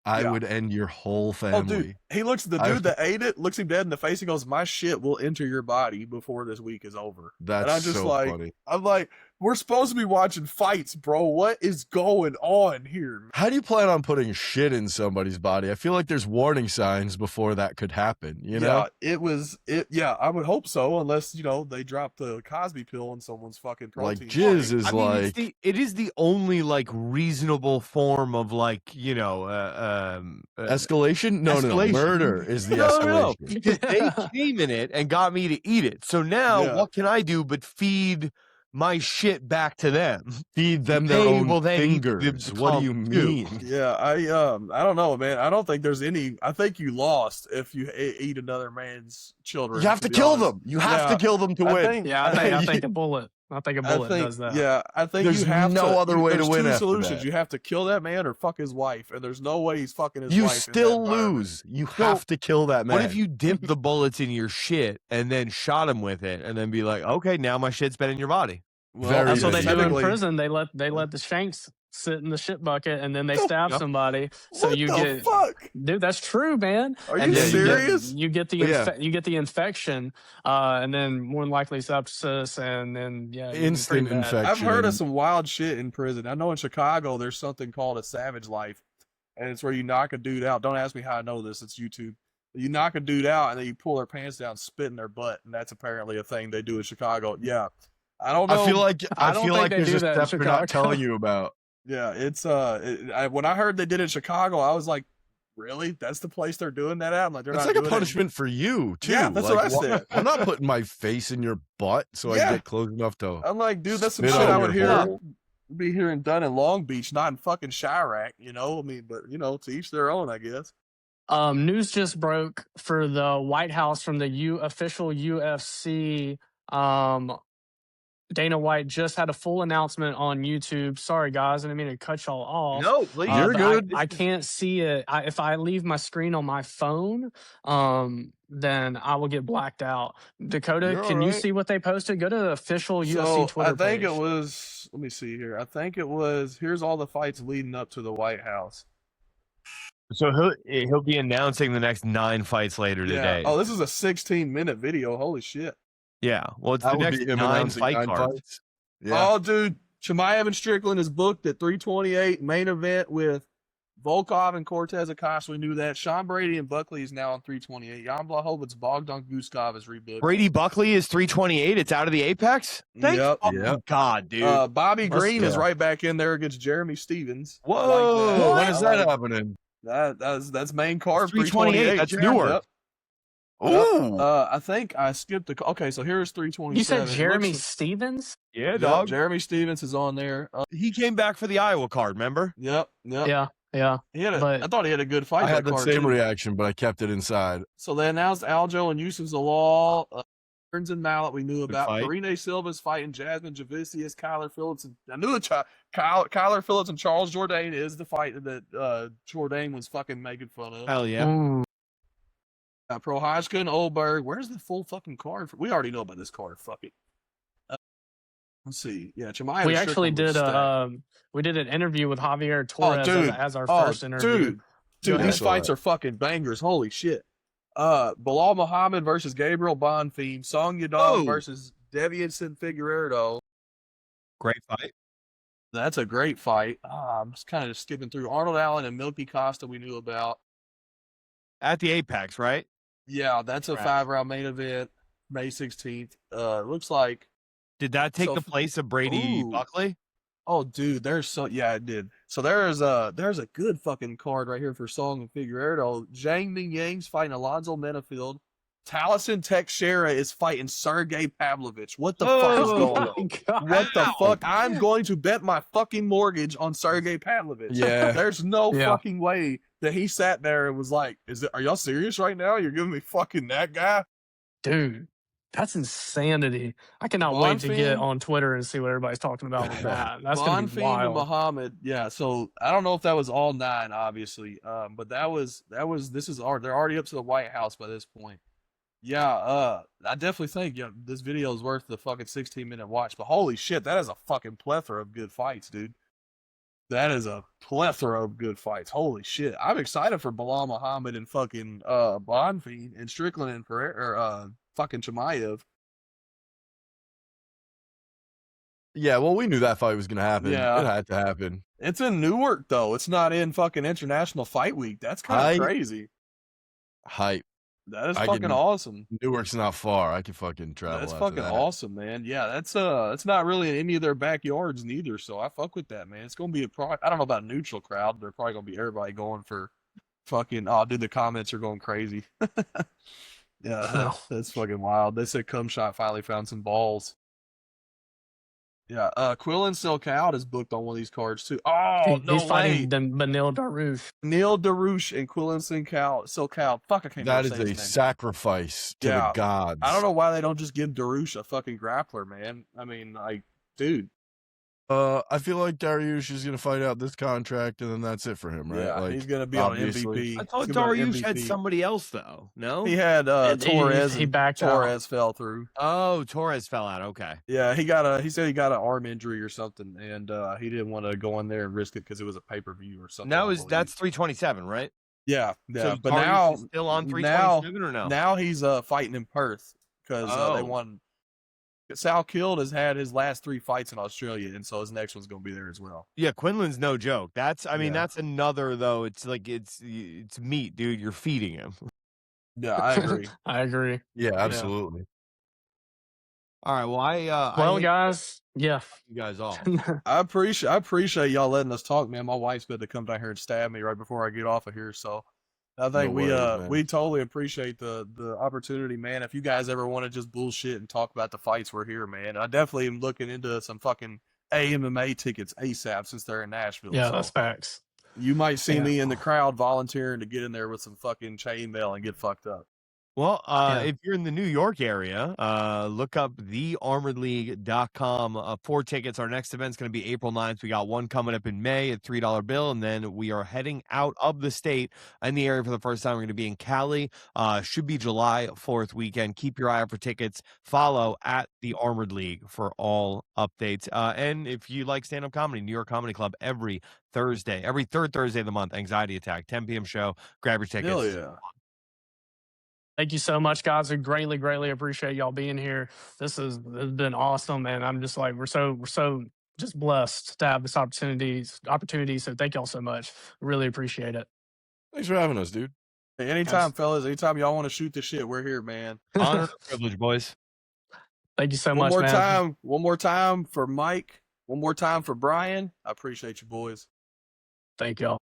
I yeah. would end your whole family. Oh, dude, he looks at the dude that ate it, looks him dead in the face, and goes, "My shit will enter your body before this week is over." That's and I'm just so like, funny. I'm like, we're supposed to be watching fights, bro. What is going on here? How do you plan on putting shit in somebody's body? I feel like there's warning signs before that could happen, you know? Yeah, I would hope so, unless, they drop the Cosby pill in someone's fucking protein. Like jizz is I mean, like it is the only like reasonable form of like escalation? No, escalation. Murder is the No, escalation. because they came in it and got me to eat it. So now what can I do but feed my shit back to them? Feed them their They own will then eat the fingers. What do you cum, too. mean? Yeah, I don't know, man. I don't think there's any. I think you lost if you eat another man's children. You have to be kill honest. them. You have to kill them to win. I think a bullet. I think a bullet does that. Yeah, I think There's you have no other way to there's win two after solutions. that. You have to kill that man or fuck his wife, and there's no way he's fucking his You wife. still lose. You have to kill that man. What if you dip the bullets in your shit and then shot him with it and then be like, okay, now my shit's been in your body? Well, Very That's what they do in technically- prison. They let the shanks sit in the shit bucket and then they stab somebody. So What you the get, fuck? dude, that's true, man. Are And you then serious? You get the you get the infection, and then more than likely sepsis, and then Instant pretty bad. infection. I've heard of some wild shit in prison. I know in Chicago there's something called a savage life, and it's where you knock a dude out. Don't ask me how I know this. It's YouTube. You knock a dude out and then you pull their pants down, spit in their butt, and that's apparently a thing they do in Chicago. Yeah, I don't know. I feel like I don't think they there's do a that in step we're not Chicago. telling you about. Yeah, it's when I heard they did it in Chicago, I was like, really? That's the place they're doing that at? I'm like, they're It's not like a doing punishment for you too. Yeah, that's like, what I said. I'm not putting my face in your butt so I Yeah. get close enough to. I'm like, dude, that's some Spit shit on I would your hear. hole. Be hearing done in Long Beach, not in fucking Chirac. I mean, but to each their own, I guess. News just broke for the White House from the official UFC. Dana White just had a full announcement on YouTube. Sorry, guys, I didn't mean to cut y'all off. No, please. You're But good. I can't see it. If I leave my screen on my phone, then I will get blacked out. Dakota, You're can you alright. see what they posted? Go to the official UFC So Twitter I think page. it was. Let me see here. I think it was. Here's all the fights leading up to the White House. So he'll be announcing the next 9 fights later today. Oh, this is a 16-minute video. Holy shit. Yeah. Well, it's That the would next be him 9 announcing fight 9 cards. fights. Yeah. Oh, dude. Chimaev and Strickland is booked at 328 main event with Volkov and Cortez Acosta. We knew that. Sean Brady and Buckley is now on 328. Jan Blachowicz, Bogdan Guskov is rebooked. Brady Buckley is 328. It's out of the Apex. Thank Yep. Yep. God, dude. Bobby Let's Green is go. right back in there against Jeremy Stevens. I Whoa, like that. When is I that like happening? That's main card. 328, that's newer. Yep. Ooh. I think I skipped okay, so here's 327. You said It Jeremy looks- Stevens? Yeah, Yep, dog. Jeremy Stevens is on there. He came back for the Iowa card, remember? Yep. Yeah. He had But I thought he had a good fight. I had the card same too. reaction, but I kept it inside. So they announced Aljo and Yusuf Zalal, Burns and Mallet we knew about. fight. Karine Silva's fighting Jasmine Javicius, Kyler Phillips, and I knew Kyler Phillips and Charles Jourdain is the fight that Jourdain was fucking making fun of. Hell yeah. ooh, Prohajka and Oldberg. Where's the full fucking card? We already know about this card. Fuck it. Let's see. Yeah, Chimaev we actually Strickland was did stacked. we did an interview with Javier Torres dude. as our Oh, first interview. Dude, Yeah, these I saw fights that. are fucking bangers. Holy shit. Bilal Muhammad versus Gabriel Bonfim. Song Yadong Oh. versus Devianson Figueredo. Great fight. That's a great fight. I'm just kind of skipping through. Arnold Allen and Milky Costa we knew about. At the Apex, right? Yeah, that's a Right. 5-round main event, May 16th. It looks like, Did that take So- the place of Brady Ooh. Buckley? oh, dude, yeah, it did. So there's a good fucking card right here for Song and Figueredo. Zhang Ming Yang's fighting Alonzo Menafield. Taliesin Teixeira is fighting Sergey Pavlovich. What the fuck is Oh. going Oh on? my God. What the Wow. fuck? I'm going to bet my fucking mortgage on Sergey Pavlovich. Yeah. There's no Yeah. fucking way that he sat there and was like, are y'all serious right now? You're giving me fucking that guy? Dude, that's insanity. I cannot wait to get Bonfim? on Twitter and see what everybody's talking about with that. That's going to be Bonfim and wild. Muhammad. Yeah, so I don't know if that was all 9, obviously. But they're already up to the White House by this point. Yeah, I definitely think this video is worth the fucking 16-minute watch. But holy shit, that is a fucking plethora of good fights, dude. That is a plethora of good fights. Holy shit. I'm excited for Bilal Muhammad and fucking Bonfim and Strickland and fucking Chimaev. Yeah, well, we knew that fight was gonna happen. Yeah. It had to happen. It's in Newark though. It's not in fucking International Fight Week. That's kind of crazy. Hype. That is I fucking can- awesome. Newark's not far. I can fucking travel. That's after fucking that. awesome, man. Yeah, that's not really in any of their backyards neither. So I fuck with that, man. It's gonna be I don't know about a neutral crowd. They're probably gonna be everybody going for fucking. Oh, dude, the comments are going crazy. Yeah, that's fucking wild. They said Cum Shot finally found some balls. Yeah, Quillen Silkout is booked on one of these cards too. Oh, no He's way. fighting Benil Darush. Neil DeRouche and Quillen Silkout. Fuck, I can't That remember is saying a his name. sacrifice to Yeah. the gods. I don't know why they don't just give DeRouche a fucking grappler, man. I mean, like, dude. I feel like Dariush is gonna fight out this contract, and then that's it for him, right? Yeah, like, he's gonna be on obviously. MVP. I thought He's gonna be on Dariush had MVP. somebody else though. No? He had And Torres. he and backed out. Torres fell through. Oh, Torres fell out. Okay. Yeah, he said he got an arm injury or something, and he didn't want to go in there and risk it because it was a pay per view or something. I believe. That's 327, right? yeah. So But Dariush now is still on 327 or no? now he's fighting in Perth because they Oh. won. Sal Kild has had his last 3 fights in Australia, and so his next one's gonna be there as well. Yeah, Quinlan's no joke. That's Yeah. that's another though. It's like it's meat, dude. You're feeding him. Yeah, I agree. I agree. Yeah, absolutely. All right. Well, I Well, hate guys, yeah. you guys all. I appreciate y'all letting us talk, man. My wife's about to come down here and stab me right before I get off of here, so I think No worries, man. we totally appreciate the opportunity, man. If you guys ever want to just bullshit and talk about the fights, we're here, man. I definitely am looking into some fucking AMMA tickets ASAP since they're in Nashville. Yeah, so that's facts. you might see Yeah. me in the crowd volunteering to get in there with some fucking chainmail and get fucked up. Well, Yeah. if you're in the New York area, look up thearmoredleague.com for tickets. Our next event's going to be April 9th. We got one coming up in May at $3 bill, and then we are heading out of the state in the area for the first time. We're going to be in Cali. Should be July 4th weekend. Keep your eye out for tickets. Follow at the Armored League for all updates. And if you like stand-up comedy, New York Comedy Club every third Thursday of the month, Anxiety Attack, 10 p.m. show. Grab your tickets. Hell yeah. Thank you so much, guys. We greatly, greatly appreciate y'all being here. This has been awesome, and I'm just like we're so just blessed to have this opportunity. So thank y'all so much. Really appreciate it. Thanks for having us, dude. Hey, anytime, fellas. Anytime y'all want to shoot the shit, we're here, man. Honor and privilege, boys. Thank you so One much, more man. time. One more time for Mike. One more time for Brian. I appreciate you, boys. Thank y'all.